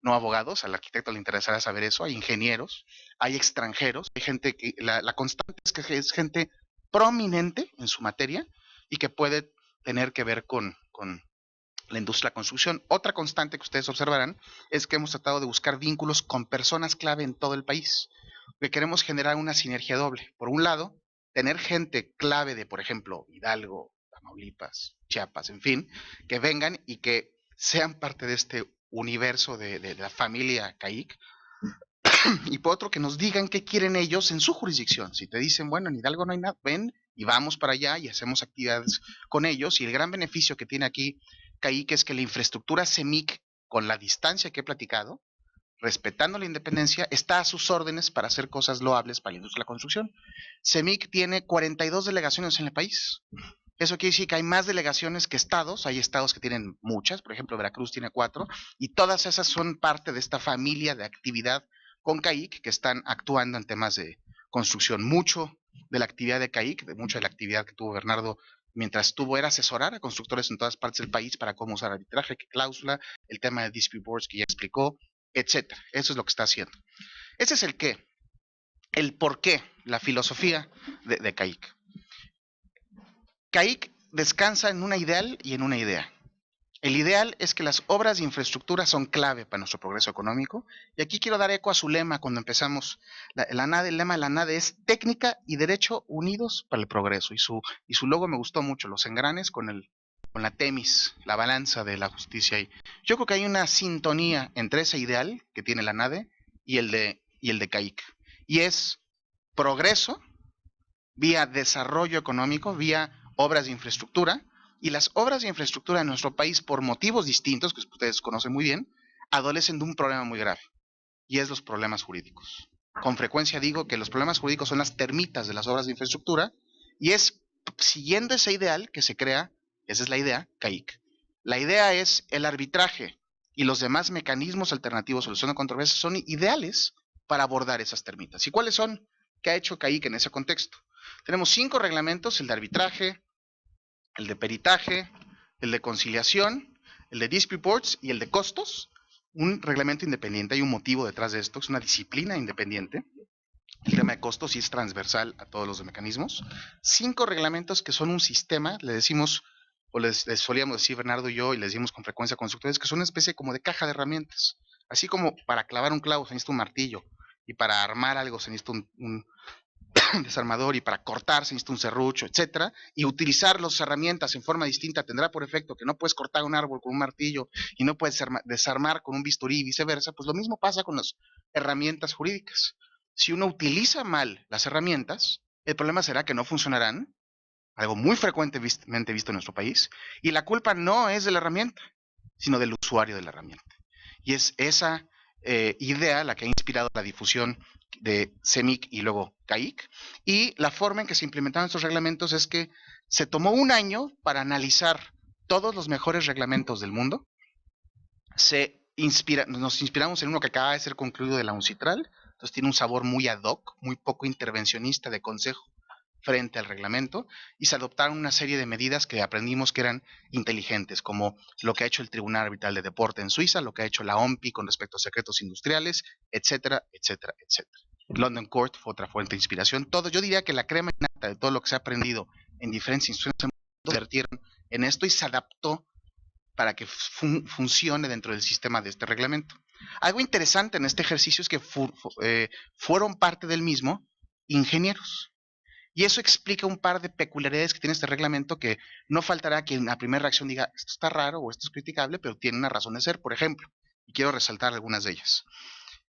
no abogados, al arquitecto le interesará saber eso, hay ingenieros, hay extranjeros, hay gente que, la constante es que es gente prominente en su materia y que puede tener que ver con la industria de la construcción. Otra constante que ustedes observarán es que hemos tratado de buscar vínculos con personas clave en todo el país, que queremos generar una sinergia doble. Por un lado, tener gente clave de, por ejemplo, Hidalgo, Tamaulipas, Chiapas, en fin, que vengan y que sean parte de este universo de la familia CAIC, y por otro que nos digan qué quieren ellos en su jurisdicción. Si te dicen, bueno, en Hidalgo no hay nada, ven y vamos para allá y hacemos actividades con ellos. Y el gran beneficio que tiene aquí CAIC es que la infraestructura CEMIC, con la distancia que he platicado, respetando la independencia, está a sus órdenes para hacer cosas loables para la industria de la construcción. CEMIC tiene 42 delegaciones en el país. Eso quiere decir que hay más delegaciones que estados. Hay estados que tienen muchas, por ejemplo, Veracruz tiene 4, y todas esas son parte de esta familia de actividad con CAIC que están actuando en temas de construcción. Mucho de la actividad de CAIC, mucha de la actividad que tuvo Bernardo mientras estuvo, era asesorar a constructores en todas partes del país para cómo usar arbitraje, qué cláusula, el tema de dispute boards que ya explicó, etcétera. Eso es lo que está haciendo. Ese es el qué, el por qué, la filosofía de CAIC. CAIC descansa en una ideal y en una idea. El ideal es que las obras de infraestructura son clave para nuestro progreso económico. Y aquí quiero dar eco a su lema cuando empezamos. El lema de la NADE es técnica y derecho unidos para el progreso. Y su logo me gustó mucho, los engranes con la Temis, la balanza de la justicia. Y yo creo que hay una sintonía entre ese ideal que tiene la NADE y el de CAIC. Y es progreso vía desarrollo económico, vía obras de infraestructura. Y las obras de infraestructura en nuestro país, por motivos distintos, que ustedes conocen muy bien, adolecen de un problema muy grave, y es los problemas jurídicos. Con frecuencia digo que los problemas jurídicos son las termitas de las obras de infraestructura, y es siguiendo ese ideal que se crea, esa es la idea, CAIC. La idea es el arbitraje y los demás mecanismos alternativos de solución de controversias son ideales para abordar esas termitas. ¿Y cuáles son? ¿Qué ha hecho CAIC en ese contexto? Tenemos 5 reglamentos: el de arbitraje, el de peritaje, el de conciliación, el de dispute boards y el de costos. Un reglamento independiente, hay un motivo detrás de esto, es una disciplina independiente. El tema de costos sí es transversal a todos los mecanismos. 5 reglamentos que son un sistema, le decimos, o les solíamos decir Bernardo y yo, y les decimos con frecuencia a constructores, que son una especie como de caja de herramientas. Así como para clavar un clavo se necesita un martillo, y para armar algo se necesita un desarmador, y para cortar se necesita un serrucho, etcétera, y utilizar las herramientas en forma distinta tendrá por efecto que no puedes cortar un árbol con un martillo y no puedes desarmar con un bisturí y viceversa. Pues lo mismo pasa con las herramientas jurídicas. Si uno utiliza mal las herramientas, el problema será que no funcionarán, algo muy frecuentemente visto en nuestro país, y la culpa no es de la herramienta, sino del usuario de la herramienta. Y es esa idea la que ha inspirado la difusión de CEMIC y luego CAIC, y la forma en que se implementaron estos reglamentos es que se tomó un año para analizar todos los mejores reglamentos del mundo. Nos inspiramos en uno que acaba de ser concluido de la UNCITRAL, entonces tiene un sabor muy ad hoc, muy poco intervencionista de consejo frente al reglamento, y se adoptaron una serie de medidas que aprendimos que eran inteligentes, como lo que ha hecho el Tribunal Arbitral de Deporte en Suiza, lo que ha hecho la OMPI con respecto a secretos industriales, etcétera, etcétera, etcétera. London Court fue otra fuente de inspiración. Todo, yo diría que la crema innata de todo lo que se ha aprendido en diferentes instituciones del mundo se vertieron en esto y se adaptó para que funcione dentro del sistema de este reglamento. Algo interesante en este ejercicio es que fueron parte del mismo ingenieros. Y eso explica un par de peculiaridades que tiene este reglamento, que no faltará quien a primera reacción diga, esto está raro o esto es criticable, pero tiene una razón de ser. Por ejemplo, y quiero resaltar algunas de ellas.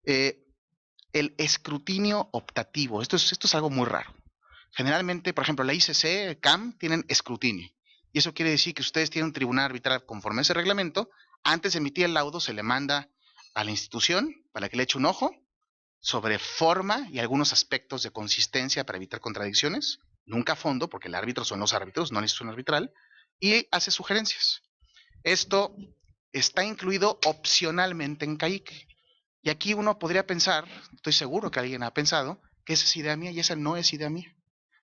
El escrutinio optativo, esto es algo muy raro. Generalmente, por ejemplo, la ICC, CAM, tienen escrutinio. Y eso quiere decir que ustedes tienen un tribunal arbitral conforme a ese reglamento. Antes de emitir el laudo se le manda a la institución para que le eche un ojo sobre forma y algunos aspectos de consistencia para evitar contradicciones, nunca a fondo, porque el árbitro son los árbitros, no la institución arbitral, y hace sugerencias. Esto está incluido opcionalmente en CAIC. Y aquí uno podría pensar, estoy seguro que alguien ha pensado, que esa es idea mía, y esa no es idea mía.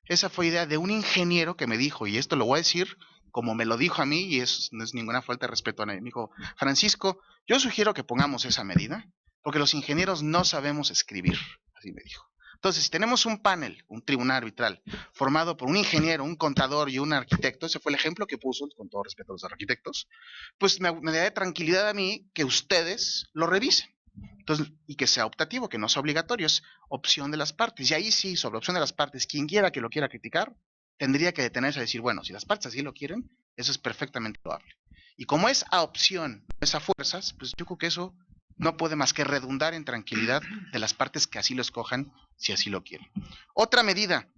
Esa fue idea de un ingeniero que me dijo, y esto lo voy a decir como me lo dijo a mí, y no es ninguna falta de respeto a nadie. Me dijo, Francisco, yo sugiero que pongamos esa medida, porque los ingenieros no sabemos escribir, así me dijo. Entonces, si tenemos un panel, un tribunal arbitral, formado por un ingeniero, un contador y un arquitecto, ese fue el ejemplo que puso, con todo respeto a los arquitectos, pues me da de tranquilidad a mí que ustedes lo revisen. Entonces, y que sea optativo, que no sea obligatorio, es opción de las partes. Y ahí sí, sobre opción de las partes, quien quiera que lo quiera criticar, tendría que detenerse a decir, bueno, si las partes así lo quieren, eso es perfectamente loable. Y como es a opción, no es a fuerzas, pues yo creo que eso no puede más que redundar en tranquilidad de las partes que así lo escojan, si así lo quieren. Otra medida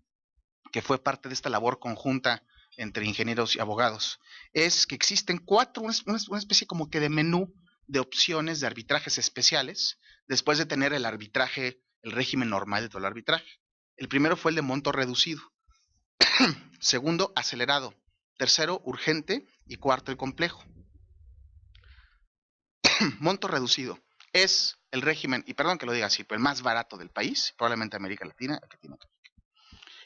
que fue parte de esta labor conjunta entre ingenieros y abogados, es que existen una especie como que de menú de opciones de arbitrajes especiales, después de tener el arbitraje, el régimen normal de todo el arbitraje. El primero fue el de monto reducido. Segundo, acelerado. Tercero, urgente. Y cuarto, el complejo. Monto reducido es el régimen, y perdón que lo diga así, pero el más barato del país, probablemente América Latina, el que tiene que.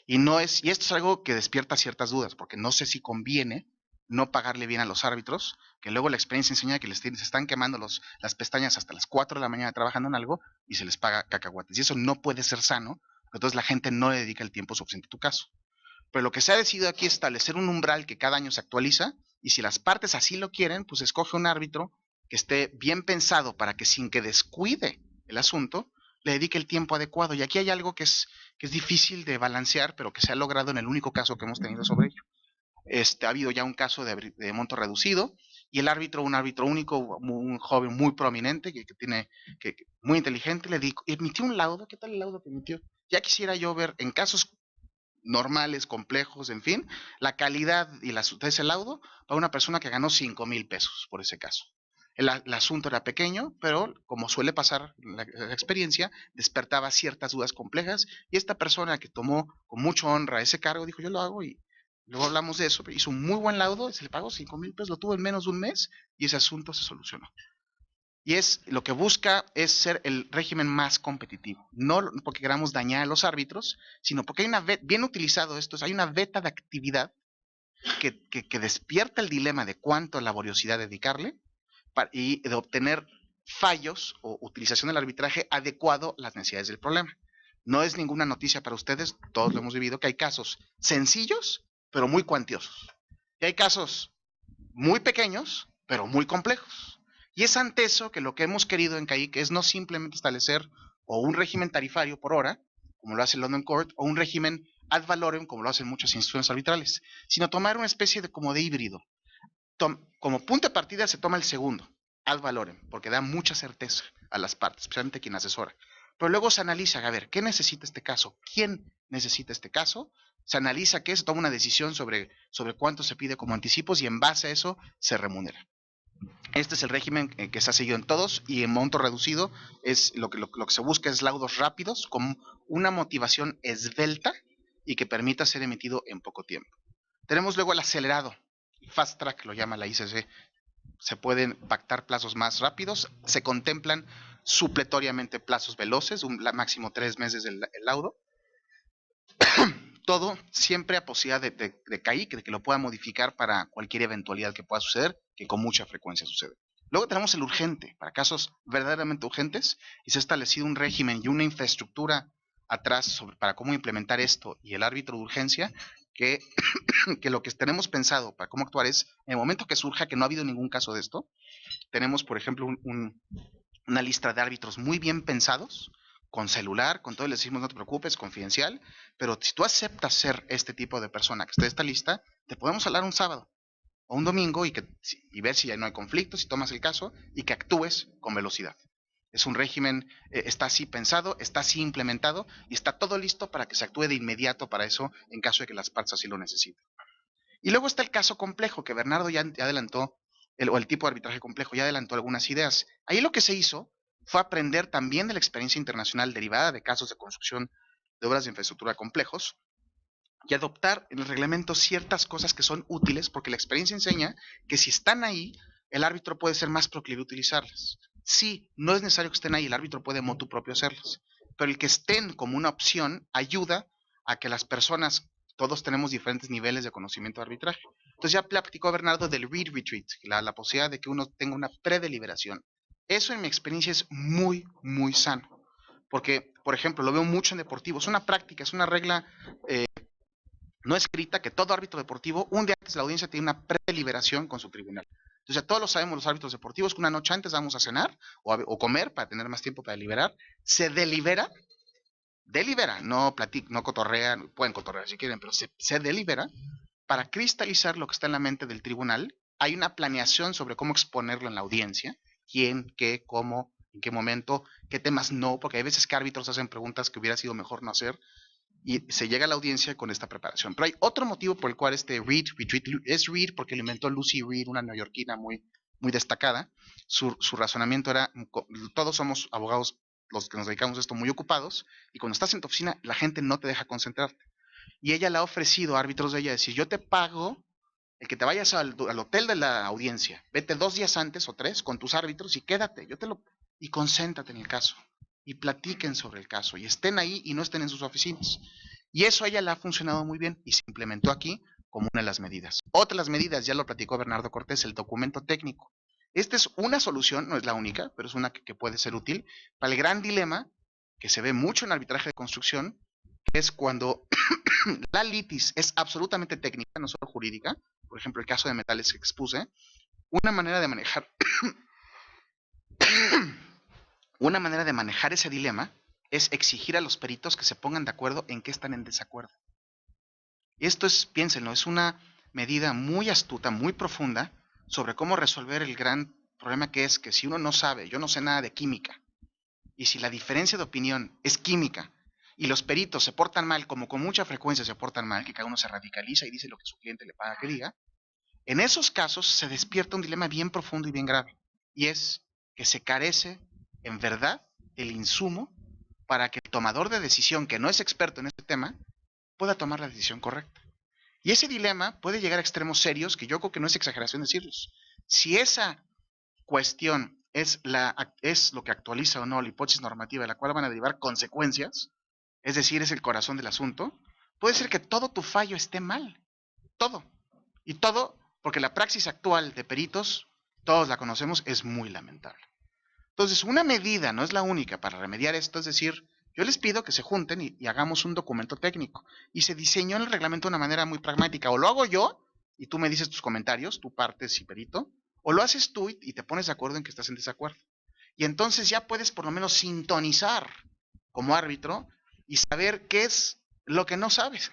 Y esto es algo que despierta ciertas dudas, porque no sé si conviene no pagarle bien a los árbitros, que luego la experiencia enseña que se están quemando las pestañas hasta las 4 de la mañana trabajando en algo y se les paga cacahuates. Y eso no puede ser sano, entonces la gente no le dedica el tiempo suficiente a tu caso. Pero lo que se ha decidido aquí es establecer un umbral que cada año se actualiza, y si las partes así lo quieren, pues escoge un árbitro que esté bien pensado para que sin que descuide el asunto, le dedique el tiempo adecuado. Y aquí hay algo que es difícil de balancear, pero que se ha logrado en el único caso que hemos tenido sobre ello. Ha habido ya un caso de monto reducido, y el árbitro, un árbitro único, un joven muy prominente, muy inteligente, le dijo, emitió un laudo. ¿Qué tal el laudo que emitió? Ya quisiera yo ver en casos normales, complejos, en fin, la calidad y de ese laudo para una persona que ganó 5,000 pesos por ese caso. El asunto era pequeño, pero como suele pasar la experiencia, despertaba ciertas dudas complejas, y esta persona que tomó con mucha honra ese cargo dijo, yo lo hago, y luego hablamos de eso, hizo un muy buen laudo, se le pagó 5,000 pesos, lo tuvo en menos de un mes y ese asunto se solucionó. Y lo que busca es ser el régimen más competitivo, no porque queramos dañar a los árbitros, sino porque hay bien utilizado esto, hay una veta de actividad que despierta el dilema de cuánto laboriosidad dedicarle, y de obtener fallos o utilización del arbitraje adecuado a las necesidades del problema. No es ninguna noticia para ustedes, todos lo hemos vivido, que hay casos sencillos, pero muy cuantiosos. Y hay casos muy pequeños, pero muy complejos. Y es ante eso que lo que hemos querido en CAIC es no simplemente establecer o un régimen tarifario por hora, como lo hace el London Court, o un régimen ad valorem, como lo hacen muchas instituciones arbitrales, sino tomar una especie como de híbrido. Como punto de partida se toma el segundo, ad valorem, porque da mucha certeza a las partes, especialmente quien asesora. Pero luego se analiza, a ver, ¿qué necesita este caso? ¿Quién necesita este caso? Se analiza qué, se toma una decisión sobre cuánto se pide como anticipos, y en base a eso se remunera. Este es el régimen que se ha seguido en todos, y en monto reducido es lo que se busca es laudos rápidos con una motivación esbelta y que permita ser emitido en poco tiempo. Tenemos luego el acelerado, fast track lo llama la ICC. Se pueden pactar plazos más rápidos, se contemplan supletoriamente plazos veloces, máximo 3 meses del laudo. Todo siempre a posibilidad de CAIC, de que lo pueda modificar para cualquier eventualidad que pueda suceder, que con mucha frecuencia sucede. Luego tenemos el urgente, para casos verdaderamente urgentes, y se ha establecido un régimen y una infraestructura atrás para cómo implementar esto, y el árbitro de urgencia, que lo que tenemos pensado para cómo actuar es, en el momento que surja, que no ha habido ningún caso de esto, tenemos, por ejemplo, una lista de árbitros muy bien pensados, con celular, con todo, les decimos, no te preocupes, confidencial, pero si tú aceptas ser este tipo de persona que está en esta lista, te podemos hablar un sábado o un domingo y ver si ya no hay conflictos, si tomas el caso, y que actúes con velocidad. Es un régimen, está así pensado, está así implementado, y está todo listo para que se actúe de inmediato para eso, en caso de que las partes así lo necesiten. Y luego está el caso complejo, que Bernardo ya adelantó, o el tipo de arbitraje complejo, ya adelantó algunas ideas. Ahí lo que se hizo fue aprender también de la experiencia internacional derivada de casos de construcción de obras de infraestructura complejos, y adoptar en el reglamento ciertas cosas que son útiles, porque la experiencia enseña que si están ahí, el árbitro puede ser más proclive a utilizarlas. Sí, no es necesario que estén ahí, el árbitro puede motu propio hacerlas, pero el que estén como una opción ayuda a que las personas, todos tenemos diferentes niveles de conocimiento de arbitraje. Entonces ya platicó Bernardo del read retreat, la posibilidad de que uno tenga una predeliberación. Eso en mi experiencia es muy, muy sano, porque, por ejemplo, lo veo mucho en deportivo, es una práctica, es una regla no escrita, que todo árbitro deportivo, un día antes de la audiencia, tiene una predeliberación con su tribunal. Entonces, todos lo sabemos los árbitros deportivos, que una noche antes vamos a cenar o comer para tener más tiempo para deliberar. Se delibera, no cotorrea, pueden cotorrear si quieren, pero se delibera para cristalizar lo que está en la mente del tribunal. Hay una planeación sobre cómo exponerlo en la audiencia, quién, qué, cómo en qué momento, qué temas no, porque hay veces que árbitros hacen preguntas que hubiera sido mejor no hacer, y se llega a la audiencia con esta preparación. Pero hay otro motivo por el cual este Retreat es Reed, porque lo inventó Lucy Reed, una neoyorquina muy destacada. Su razonamiento era, todos somos abogados, los que nos dedicamos a esto, muy ocupados, y cuando estás en tu oficina, la gente no te deja concentrarte. Y ella le ha ofrecido a árbitros de ella decir, yo te pago el que te vayas al hotel de la audiencia, vete 2 días antes o 3 con tus árbitros y quédate, y concéntrate en el caso, y platiquen sobre el caso, y estén ahí y no estén en sus oficinas. Y eso a ella le ha funcionado muy bien y se implementó aquí como una de las medidas. Otra de las medidas, ya lo platicó Bernardo Cortés, el documento técnico. Esta es una solución, no es la única, pero es una que puede ser útil para el gran dilema que se ve mucho en arbitraje de construcción, que es cuando la litis es absolutamente técnica, no solo jurídica. Por ejemplo, el caso de metales que expuse, una manera de manejar una manera de manejar ese dilema es exigir a los peritos que se pongan de acuerdo en qué están en desacuerdo. Esto es, piénsenlo, es una medida muy astuta, muy profunda sobre cómo resolver el gran problema que es que si uno no sabe, yo no sé nada de química, y si la diferencia de opinión es química, y los peritos se portan mal, como con mucha frecuencia se portan mal, que cada uno se radicaliza y dice lo que su cliente le paga que diga, en esos casos se despierta un dilema bien profundo y bien grave, y es que se carece, en verdad, el insumo para que el tomador de decisión, que no es experto en este tema, pueda tomar la decisión correcta. Y ese dilema puede llegar a extremos serios, que yo creo que no es exageración decirlos. Si esa cuestión es lo que actualiza o no la hipótesis normativa de la cual van a derivar consecuencias, es decir, es el corazón del asunto, puede ser que todo tu fallo esté mal. Todo. Y todo porque la praxis actual de peritos, todos la conocemos, es muy lamentable. Entonces, una medida, no es la única para remediar esto, es decir, yo les pido que se junten y hagamos un documento técnico. Y se diseñó en el reglamento de una manera muy pragmática. O lo hago yo, y tú me dices tus comentarios, tú partes y perito, o lo haces tú y te pones de acuerdo en que estás en desacuerdo. Y entonces ya puedes por lo menos sintonizar como árbitro y saber qué es lo que no sabes.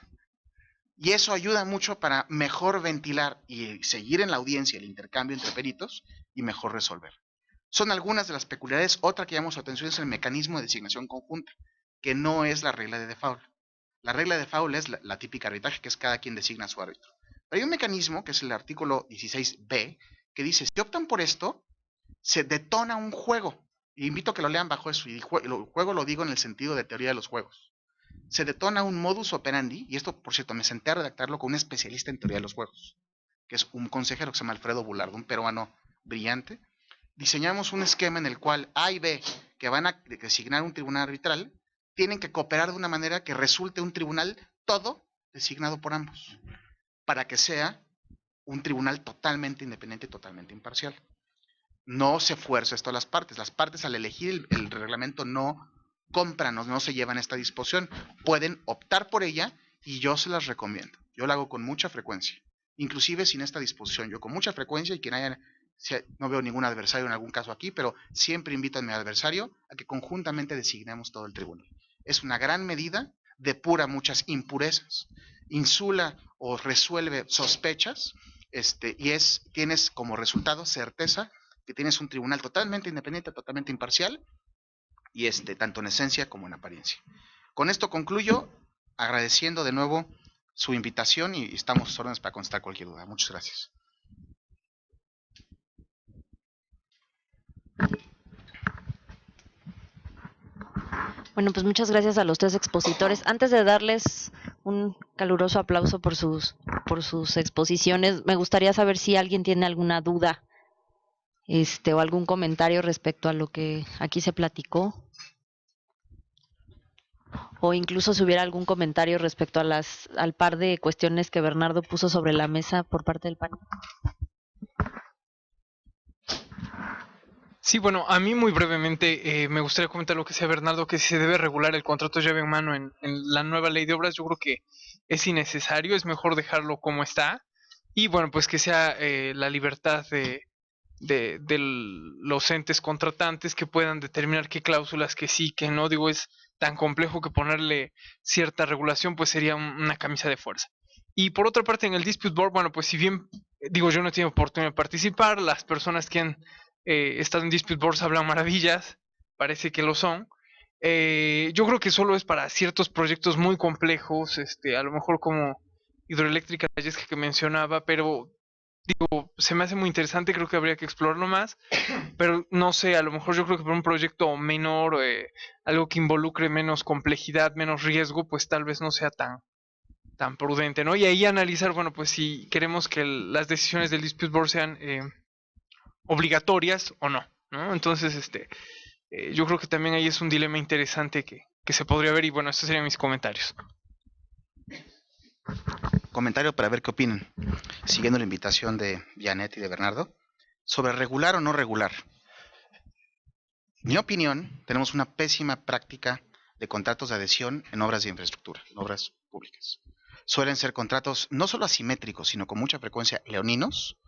Y eso ayuda mucho para mejor ventilar y seguir en la audiencia el intercambio entre peritos y mejor resolver. Son algunas de las peculiaridades. Otra que llamamos su atención es el mecanismo de designación conjunta, que no es la regla de default. La regla de default es la típica arbitraje, que es cada quien designa a su árbitro. Pero hay un mecanismo, que es el artículo 16b, que dice, si optan por esto, se detona un juego. Y invito a que lo lean bajo eso. Y el juego lo digo en el sentido de teoría de los juegos. Se detona un modus operandi, y esto, por cierto, me senté a redactarlo con un especialista en teoría de los juegos, que es un consejero que se llama Alfredo Bulardo, un peruano brillante. Diseñamos un esquema en el cual A y B, que van a designar un tribunal arbitral, tienen que cooperar de una manera que resulte un tribunal todo designado por ambos, para que sea un tribunal totalmente independiente y totalmente imparcial. No se fuerza esto a las partes. Las partes, al elegir el reglamento, no compran o no se llevan esta disposición. Pueden optar por ella y yo se las recomiendo. Yo la hago con mucha frecuencia, inclusive sin esta disposición. Yo con mucha frecuencia, y quien haya, no veo ningún adversario en algún caso aquí, pero siempre invito a mi adversario a que conjuntamente designemos todo el tribunal. Es una gran medida, depura muchas impurezas, insula o resuelve sospechas, y tienes como resultado certeza que tienes un tribunal totalmente independiente, totalmente imparcial, y tanto en esencia como en apariencia. Con esto concluyo, agradeciendo de nuevo su invitación, y estamos a sus órdenes para contestar cualquier duda. Muchas gracias. Bueno, pues muchas gracias a los 3 expositores. Antes de darles un caluroso aplauso por sus exposiciones, me gustaría saber si alguien tiene alguna duda o algún comentario respecto a lo que aquí se platicó, o incluso si hubiera algún comentario respecto a al par de cuestiones que Bernardo puso sobre la mesa por parte del panel. Sí, bueno, a mí muy brevemente me gustaría comentar lo que decía Bernardo, que si se debe regular el contrato llave en mano en la nueva ley de obras. Yo creo que es innecesario, es mejor dejarlo como está, y bueno, pues que sea la libertad de los entes contratantes que puedan determinar qué cláusulas que sí, que no. Digo, es tan complejo que ponerle cierta regulación pues sería una camisa de fuerza. Y por otra parte, en el Dispute Board, bueno, pues si bien, digo, yo no he tenido oportunidad de participar, las personas que han estado en Dispute Boards hablan maravillas, parece que lo son. Yo creo que solo es para ciertos proyectos muy complejos, a lo mejor como hidroeléctrica Yesca que mencionaba, pero se me hace muy interesante, creo que habría que explorarlo más, pero no sé, a lo mejor yo creo que para un proyecto menor, algo que involucre menos complejidad, menos riesgo, pues tal vez no sea tan prudente, ¿no? Y ahí analizar, bueno, pues si queremos que las decisiones del Dispute Board sean obligatorias o no, ¿no? Entonces, yo creo que también ahí es un dilema interesante que se podría ver y bueno, estos serían mis comentarios. Comentario para ver qué opinan, siguiendo la invitación de Janet y de Bernardo, sobre regular o no regular. En mi opinión, tenemos una pésima práctica de contratos de adhesión en obras de infraestructura, en obras públicas. Suelen ser contratos no solo asimétricos, sino con mucha frecuencia leoninos,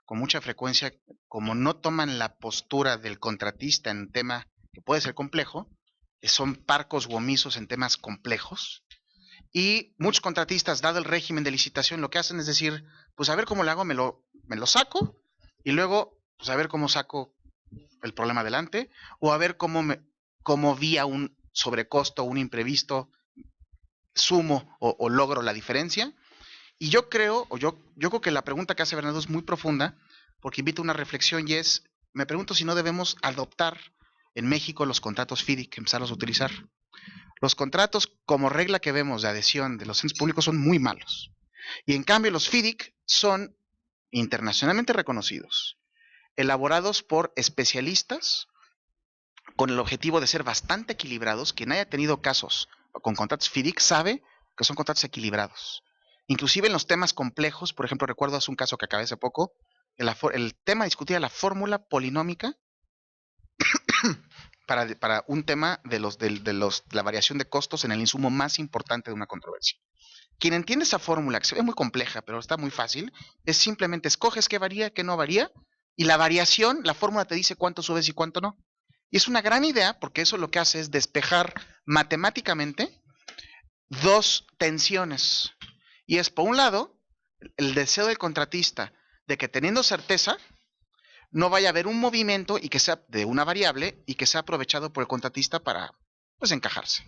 con mucha frecuencia, como no toman la postura del contratista en un tema que puede ser complejo, son parcos u omisos en temas complejos, y muchos contratistas, dado el régimen de licitación, lo que hacen es decir, pues a ver cómo lo hago, me lo saco, y luego, pues a ver cómo saco el problema adelante, o a ver cómo vía un sobrecosto, un imprevisto, sumo o logro la diferencia. Y yo creo que la pregunta que hace Bernardo es muy profunda, porque invita a una reflexión y es, me pregunto si no debemos adoptar en México los contratos FIDIC, empezarlos a utilizar. Los contratos, como regla que vemos de adhesión de los entes públicos, son muy malos. Y en cambio los FIDIC son internacionalmente reconocidos, elaborados por especialistas con el objetivo de ser bastante equilibrados. Quien haya tenido casos con contratos FIDIC sabe que son contratos equilibrados. Inclusive en los temas complejos, por ejemplo, recuerdo hace un caso que acabé hace poco, el tema discutía la fórmula polinómica para un tema de la variación de costos en el insumo más importante de una controversia. Quien entiende esa fórmula, que se ve muy compleja, pero está muy fácil, es simplemente escoges qué varía, qué no varía, y la variación, la fórmula te dice cuánto subes y cuánto no. Y es una gran idea, porque eso lo que hace es despejar matemáticamente dos tensiones. Y es, por un lado, el deseo del contratista de que teniendo certeza, no vaya a haber un movimiento y que sea de una variable y que sea aprovechado por el contratista para, pues, encajarse.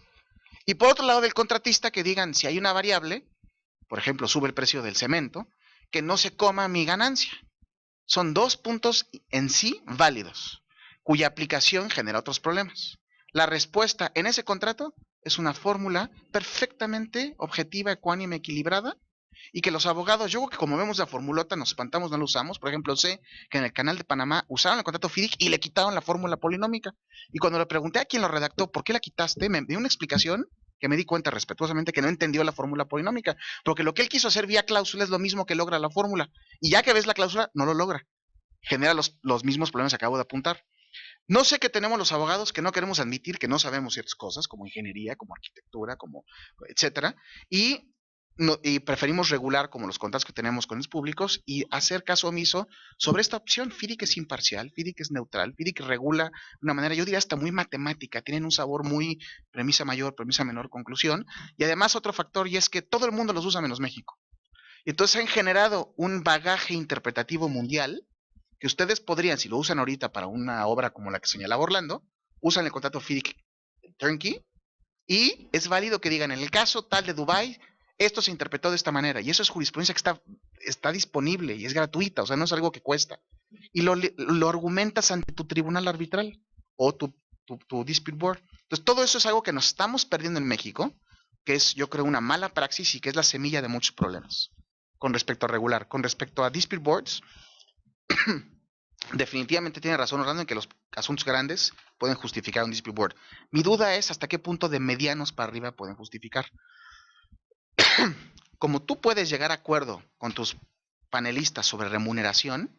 Y por otro lado del contratista, que digan, si hay una variable, por ejemplo, sube el precio del cemento, que no se coma mi ganancia. Son dos puntos en sí válidos, cuya aplicación genera otros problemas. La respuesta en ese contrato es una fórmula perfectamente objetiva, ecuánime, equilibrada, y que los abogados, yo creo que como vemos la formulota, nos espantamos, no la usamos. Por ejemplo, sé que en el canal de Panamá usaron el contrato FIDIC y le quitaron la fórmula polinómica. Y cuando le pregunté a quien lo redactó, ¿por qué la quitaste?, me dio una explicación que me di cuenta respetuosamente que no entendió la fórmula polinómica, porque lo que él quiso hacer vía cláusula es lo mismo que logra la fórmula. Y ya que ves la cláusula, no lo logra. Genera los mismos problemas que acabo de apuntar. No sé qué tenemos los abogados que no queremos admitir que no sabemos ciertas cosas, como ingeniería, como arquitectura, como etcétera, y preferimos regular como los contratos que tenemos con los públicos y hacer caso omiso sobre esta opción. FIDIC es imparcial, FIDIC es neutral, FIDIC regula de una manera, yo diría hasta muy matemática, tienen un sabor muy premisa mayor, premisa menor, conclusión, y además otro factor, y es que todo el mundo los usa menos México. Y entonces han generado un bagaje interpretativo mundial que ustedes podrían, si lo usan ahorita para una obra como la que señalaba Orlando, usan el contrato FIDIC turnkey, y es válido que digan, en el caso tal de Dubái, esto se interpretó de esta manera, y eso es jurisprudencia que está disponible y es gratuita, o sea, no es algo que cuesta. Y lo argumentas ante tu tribunal arbitral o tu dispute board. Entonces, todo eso es algo que nos estamos perdiendo en México, que es, yo creo, una mala praxis y que es la semilla de muchos problemas con respecto a regular. Con respecto a dispute boards, definitivamente tiene razón Orlando en que los asuntos grandes pueden justificar un dispute board. Mi duda es hasta qué punto de medianos para arriba pueden justificar. Como tú puedes llegar a acuerdo con tus panelistas sobre remuneración,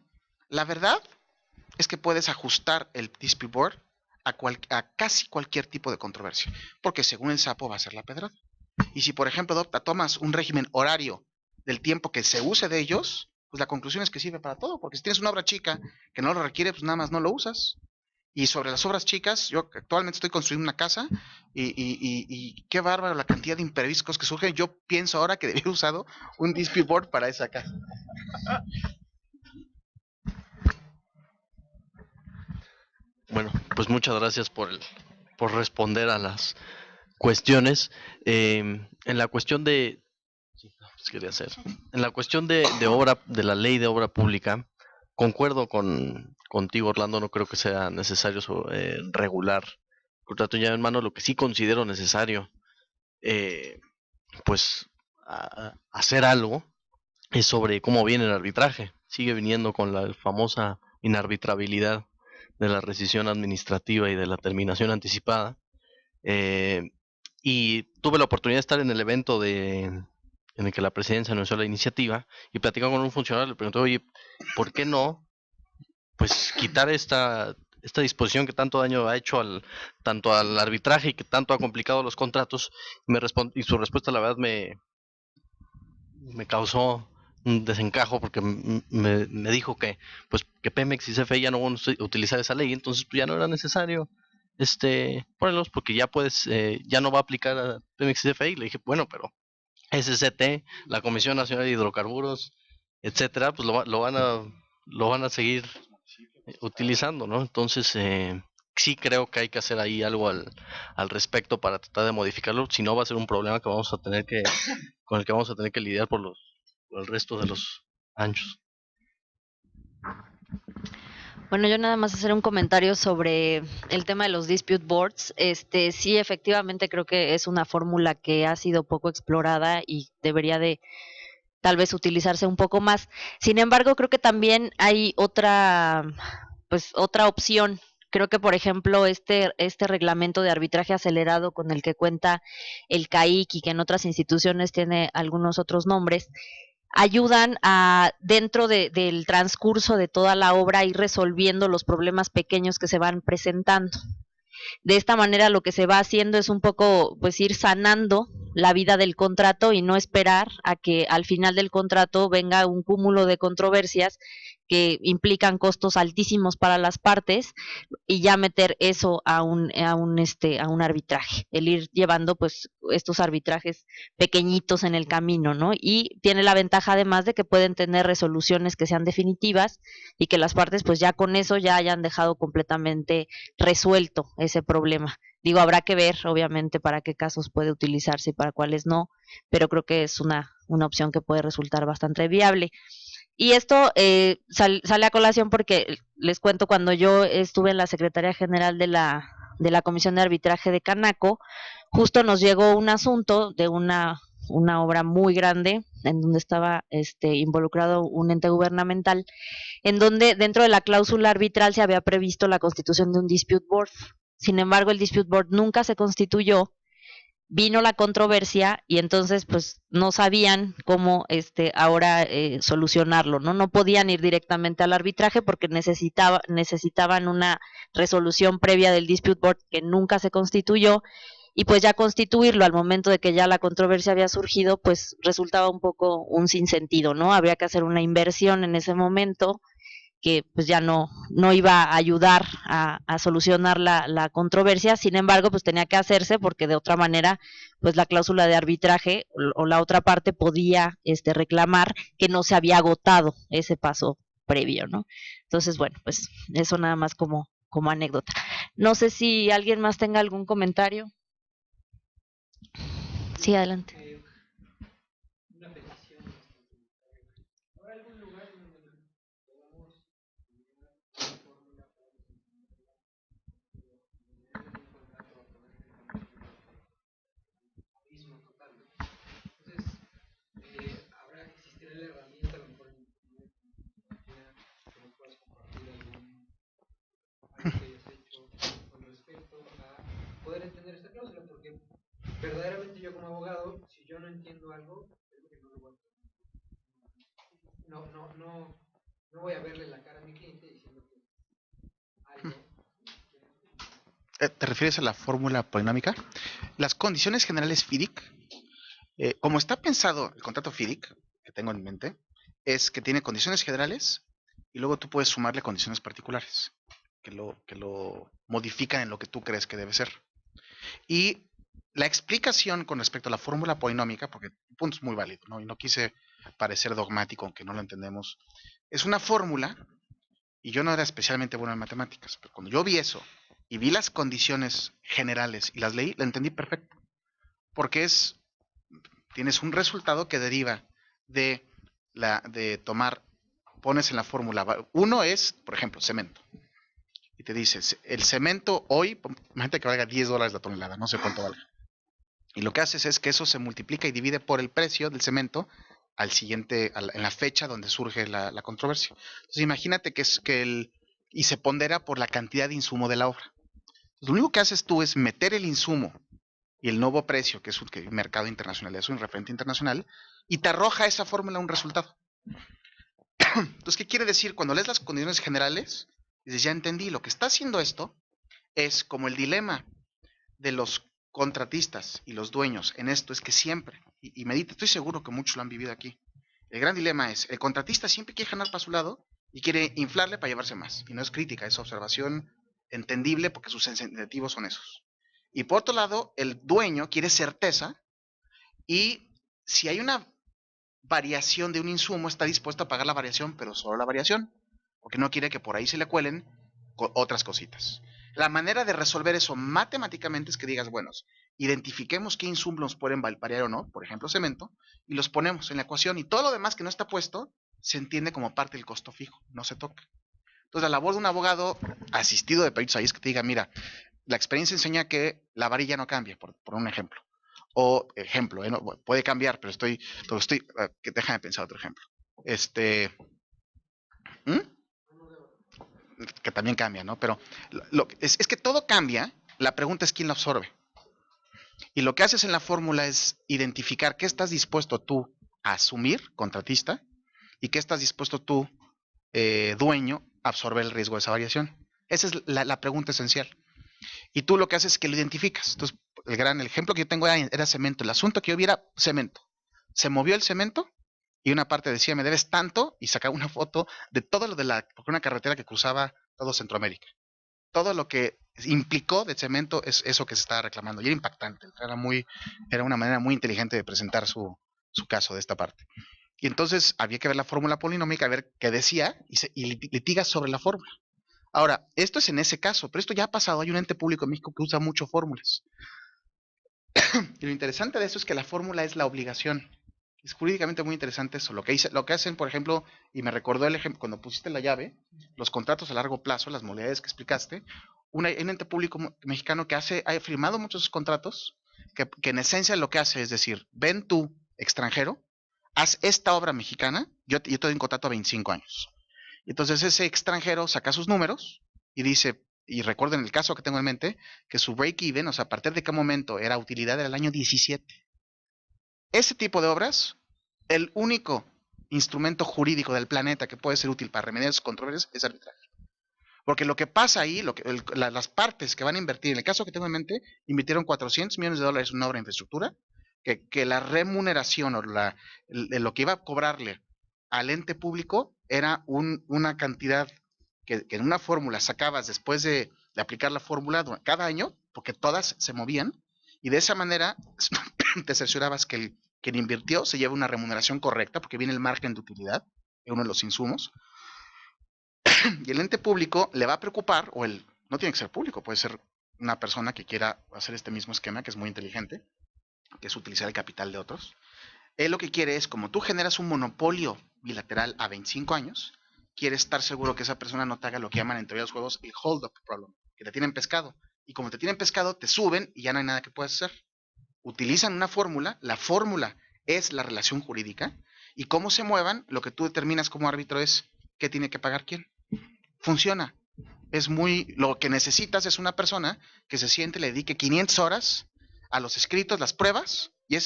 la verdad es que puedes ajustar el dispute board a casi cualquier tipo de controversia, porque según el sapo va a ser la pedrada. Y si, por ejemplo, tomas un régimen horario del tiempo que se use de ellos, pues la conclusión es que sirve para todo, porque si tienes una obra chica que no lo requiere, pues nada más no lo usas. Y sobre las obras chicas, yo actualmente estoy construyendo una casa y qué bárbaro la cantidad de imprevistos que surgen. Yo pienso ahora que debí haber usado un dispute board para esa casa. Bueno, pues muchas gracias por responder a las cuestiones. En la cuestión de, sí, pues quería hacer, en la cuestión de obra, de la ley de obra pública, concuerdo contigo, Orlando. No creo que sea necesario regular el contrato ya en mano. Lo que sí considero necesario, eh, pues, hacer algo es sobre cómo viene el arbitraje. Sigue viniendo con la famosa inarbitrabilidad de la rescisión administrativa y de la terminación anticipada. Eh, y tuve la oportunidad de estar en el evento en el que la presidencia anunció la iniciativa y platicando con un funcionario, le pregunté, oye, ¿por qué no pues quitar esta disposición que tanto daño ha hecho tanto al arbitraje y que tanto ha complicado los contratos? Y su respuesta, la verdad, me causó un desencajo porque me dijo que pues que Pemex y CFE ya no van a utilizar esa ley, entonces pues, ya no era necesario ponerlos porque ya no va a aplicar a Pemex y CFE. Y le dije, bueno, pero SCT, la Comisión Nacional de Hidrocarburos, etcétera, pues lo van a seguir utilizando, ¿no? Entonces, sí creo que hay que hacer ahí algo al respecto para tratar de modificarlo. Si no, va a ser un problema con el que vamos a tener que lidiar por el resto de los años. Bueno, yo nada más hacer un comentario sobre el tema de los dispute boards. Sí, efectivamente creo que es una fórmula que ha sido poco explorada y debería de tal vez utilizarse un poco más. Sin embargo, creo que también hay otra opción. Creo que, por ejemplo, este reglamento de arbitraje acelerado con el que cuenta el CAIC y que en otras instituciones tiene algunos otros nombres, ayudan a, dentro del transcurso de toda la obra, ir resolviendo los problemas pequeños que se van presentando. De esta manera lo que se va haciendo es un poco pues ir sanando la vida del contrato y no esperar a que al final del contrato venga un cúmulo de controversias que implican costos altísimos para las partes y ya meter eso a un arbitraje, el ir llevando pues estos arbitrajes pequeñitos en el camino, ¿no? Y tiene la ventaja además de que pueden tener resoluciones que sean definitivas y que las partes pues ya con eso ya hayan dejado completamente resuelto ese problema. Digo, habrá que ver, obviamente, para qué casos puede utilizarse y para cuáles no, pero creo que es una opción que puede resultar bastante viable. Y esto sale a colación porque les cuento, cuando yo estuve en la Secretaría General de la Comisión de Arbitraje de Canaco, justo nos llegó un asunto de una obra muy grande en donde estaba involucrado un ente gubernamental, en donde dentro de la cláusula arbitral se había previsto la constitución de un dispute board. Sin embargo, el dispute board nunca se constituyó, vino la controversia y entonces pues no sabían cómo ahora solucionarlo, no podían ir directamente al arbitraje porque necesitaban una resolución previa del dispute board que nunca se constituyó, y pues ya constituirlo al momento de que ya la controversia había surgido pues resultaba un poco un sinsentido, habría que hacer una inversión en ese momento que pues ya no iba a ayudar a solucionar la controversia. Sin embargo, pues tenía que hacerse porque de otra manera, pues la cláusula de arbitraje o la otra parte podía reclamar que no se había agotado ese paso previo, ¿no? Entonces, bueno, pues eso nada más como anécdota. No sé si alguien más tenga algún comentario. Sí, adelante. Poder entender esta cláusula, porque verdaderamente yo como abogado, si yo no entiendo algo, creo que no lo voy a no voy a verle la cara a mi cliente diciendo que algo. ¿Te refieres a la fórmula polinómica? Las condiciones generales FIDIC, como está pensado el contrato FIDIC, que tengo en mente, es que tiene condiciones generales y luego tú puedes sumarle condiciones particulares que lo modifican en lo que tú crees que debe ser. Y la explicación con respecto a la fórmula polinómica, porque el punto es muy válido, ¿no? Y no quise parecer dogmático, aunque no lo entendemos, es una fórmula y yo no era especialmente bueno en matemáticas, pero cuando yo vi eso y vi las condiciones generales y las leí, la entendí perfecto. Porque tienes un resultado que deriva de pones en la fórmula, uno es, por ejemplo, cemento. Y te dices, el cemento hoy, imagínate que valga $10 la tonelada, no sé cuánto valga. Y lo que haces es que eso se multiplica y divide por el precio del cemento en la fecha donde surge la controversia. Entonces imagínate y se pondera por la cantidad de insumo de la obra. Entonces, lo único que haces tú es meter el insumo y el nuevo precio, que es un mercado internacional, es un referente internacional, y te arroja esa fórmula un resultado. Entonces, ¿qué quiere decir? Cuando lees las condiciones generales, dices, ya entendí, lo que está haciendo esto es como el dilema de los contratistas y los dueños en esto, es que siempre, y medita, estoy seguro que muchos lo han vivido aquí, el gran dilema es, el contratista siempre quiere ganar para su lado y quiere inflarle para llevarse más, y no es crítica, es observación entendible porque sus incentivos son esos. Y por otro lado, el dueño quiere certeza y si hay una variación de un insumo, está dispuesto a pagar la variación, pero solo la variación, porque no quiere que por ahí se le cuelen otras cositas. La manera de resolver eso matemáticamente es que digas, bueno, identifiquemos qué insumos pueden variar o no, por ejemplo cemento, y los ponemos en la ecuación y todo lo demás que no está puesto se entiende como parte del costo fijo, no se toca. Entonces la labor de un abogado asistido de peritos ahí es que te diga, mira, la experiencia enseña que la varilla no cambia, por un ejemplo. O ejemplo, no, puede cambiar, pero déjame pensar otro ejemplo. Que también cambia, ¿no? Pero es que todo cambia, la pregunta es quién lo absorbe. Y lo que haces en la fórmula es identificar qué estás dispuesto tú a asumir, contratista, y qué estás dispuesto tú, dueño, a absorber el riesgo de esa variación. Esa es la pregunta esencial. Y tú lo que haces es que lo identificas. Entonces, el ejemplo que yo tengo era cemento. El asunto que yo vi era cemento. Se movió el cemento y una parte decía, me debes tanto, y sacaba una foto de todo lo porque una carretera que cruzaba todo Centroamérica. Todo lo que implicó de cemento es eso que se estaba reclamando. Y era impactante. Era una manera muy inteligente de presentar su caso de esta parte. Y entonces había que ver la fórmula polinómica, a ver qué decía, y litigas sobre la fórmula. Ahora, esto es en ese caso, pero esto ya ha pasado. Hay un ente público en México que usa mucho fórmulas. Y lo interesante de eso es que la fórmula es la obligación. Es jurídicamente muy interesante eso. Lo que hacen, por ejemplo, y me recordó el ejemplo, cuando pusiste la llave, los contratos a largo plazo, las modalidades que explicaste, un ente público mexicano que ha firmado muchos contratos, que en esencia lo que hace es decir, ven tú, extranjero, haz esta obra mexicana, yo te doy un contrato a 25 años. Entonces ese extranjero saca sus números y dice, y recuerden el caso que tengo en mente, que su break-even, o sea, a partir de qué momento era utilidad, era el año 17. Ese tipo de obras, el único instrumento jurídico del planeta que puede ser útil para remediar sus controversias es arbitraje. Porque lo que pasa ahí, las partes que van a invertir, en el caso que tengo en mente, invirtieron $400 millones en una obra de infraestructura, que la remuneración o lo que iba a cobrarle al ente público era una cantidad que en una fórmula sacabas después de aplicar la fórmula cada año, porque todas se movían, y de esa manera te cerciorabas que quien invirtió se lleva una remuneración correcta, porque viene el margen de utilidad, es uno de los insumos, y el ente público le va a preocupar, no tiene que ser público, puede ser una persona que quiera hacer este mismo esquema, que es muy inteligente, que es utilizar el capital de otros. Él lo que quiere es, como tú generas un monopolio bilateral a 25 años, quiere estar seguro que esa persona no te haga lo que llaman en teoría de los juegos el hold-up problem, que te tienen pescado. Y como te tienen pescado, te suben y ya no hay nada que puedas hacer. Utilizan una fórmula, la fórmula es la relación jurídica, y cómo se muevan, lo que tú determinas como árbitro es qué tiene que pagar quién. Funciona. Lo que necesitas es una persona que se siente, le dedique 500 horas a los escritos, las pruebas, y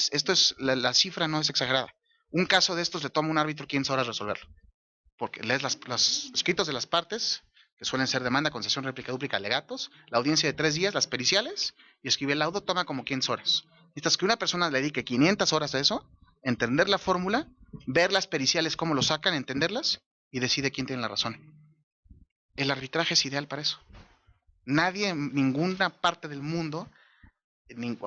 la cifra no es exagerada. Un caso de estos le toma a un árbitro 500 horas resolverlo, porque lees los escritos de las partes, que suelen ser demanda, concesión, réplica, dúplica, alegatos, la audiencia de 3 días, las periciales, y escribir el laudo toma como 500 horas. Necesitas que una persona le dedique 500 horas a eso, entender la fórmula, ver las periciales, cómo lo sacan, entenderlas, y decide quién tiene la razón. El arbitraje es ideal para eso. Nadie en ninguna parte del mundo,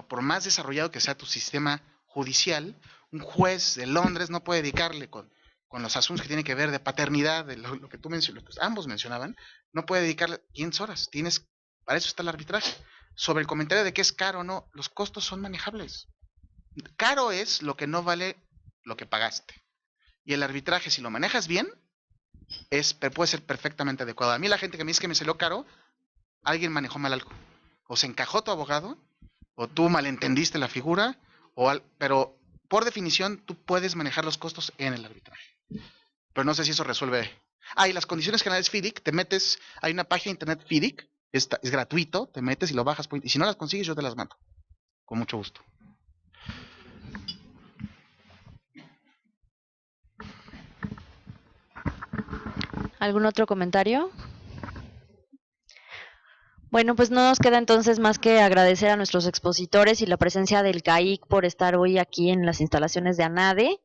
por más desarrollado que sea tu sistema judicial, un juez de Londres no puede dedicarle con con los asuntos que tienen que ver de paternidad, de lo que tú mencionas, lo que ambos mencionaban, no puede dedicarle 15 horas. Para eso está el arbitraje. Sobre el comentario de que es caro o no, los costos son manejables. Caro es lo que no vale lo que pagaste. Y el arbitraje, si lo manejas bien, puede ser perfectamente adecuado. A mí la gente que me dice que me salió caro, alguien manejó mal algo. O se encajó tu abogado, o tú malentendiste la figura, pero por definición tú puedes manejar los costos en el arbitraje. Pero no sé si eso resuelve. Y las condiciones generales FIDIC, te metes, hay una página de internet FIDIC, es gratuito, te metes y lo bajas, y si no las consigues yo te las mando, con mucho gusto. ¿Algún otro comentario? Bueno, pues no nos queda entonces más que agradecer a nuestros expositores y la presencia del CAIC por estar hoy aquí en las instalaciones de ANADE.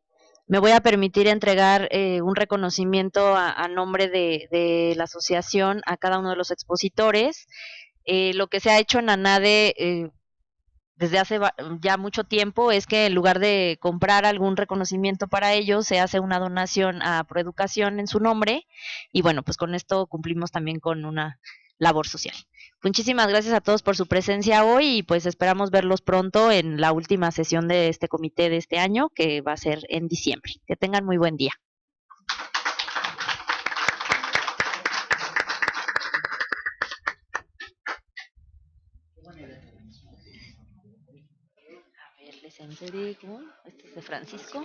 Me voy a permitir entregar un reconocimiento a nombre de la asociación a cada uno de los expositores. Lo que se ha hecho en ANADE desde hace ya mucho tiempo es que en lugar de comprar algún reconocimiento para ellos, se hace una donación a Proeducación en su nombre y bueno, pues con esto cumplimos también con una labor social. Muchísimas gracias a todos por su presencia hoy y pues esperamos verlos pronto en la última sesión de este comité de este año, que va a ser en diciembre. Que tengan muy buen día. A ver, les entrego. Este es de Francisco.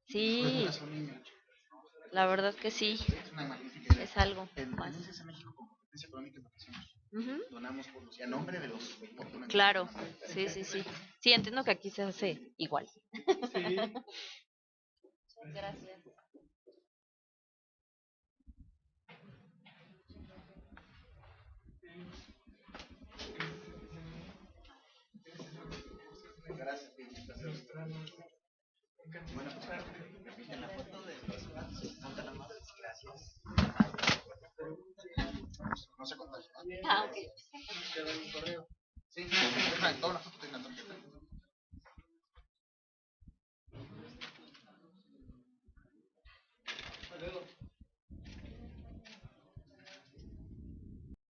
Sí, la verdad que sí. Es algo más. Donamos a nombre de los. Claro, sí. Sí, entiendo que aquí se hace igual. Sí. Gracias. Bueno, pues en la foto de los gracias. No se contagia. Ah, ok. Sí, toma una foto de la tarjeta.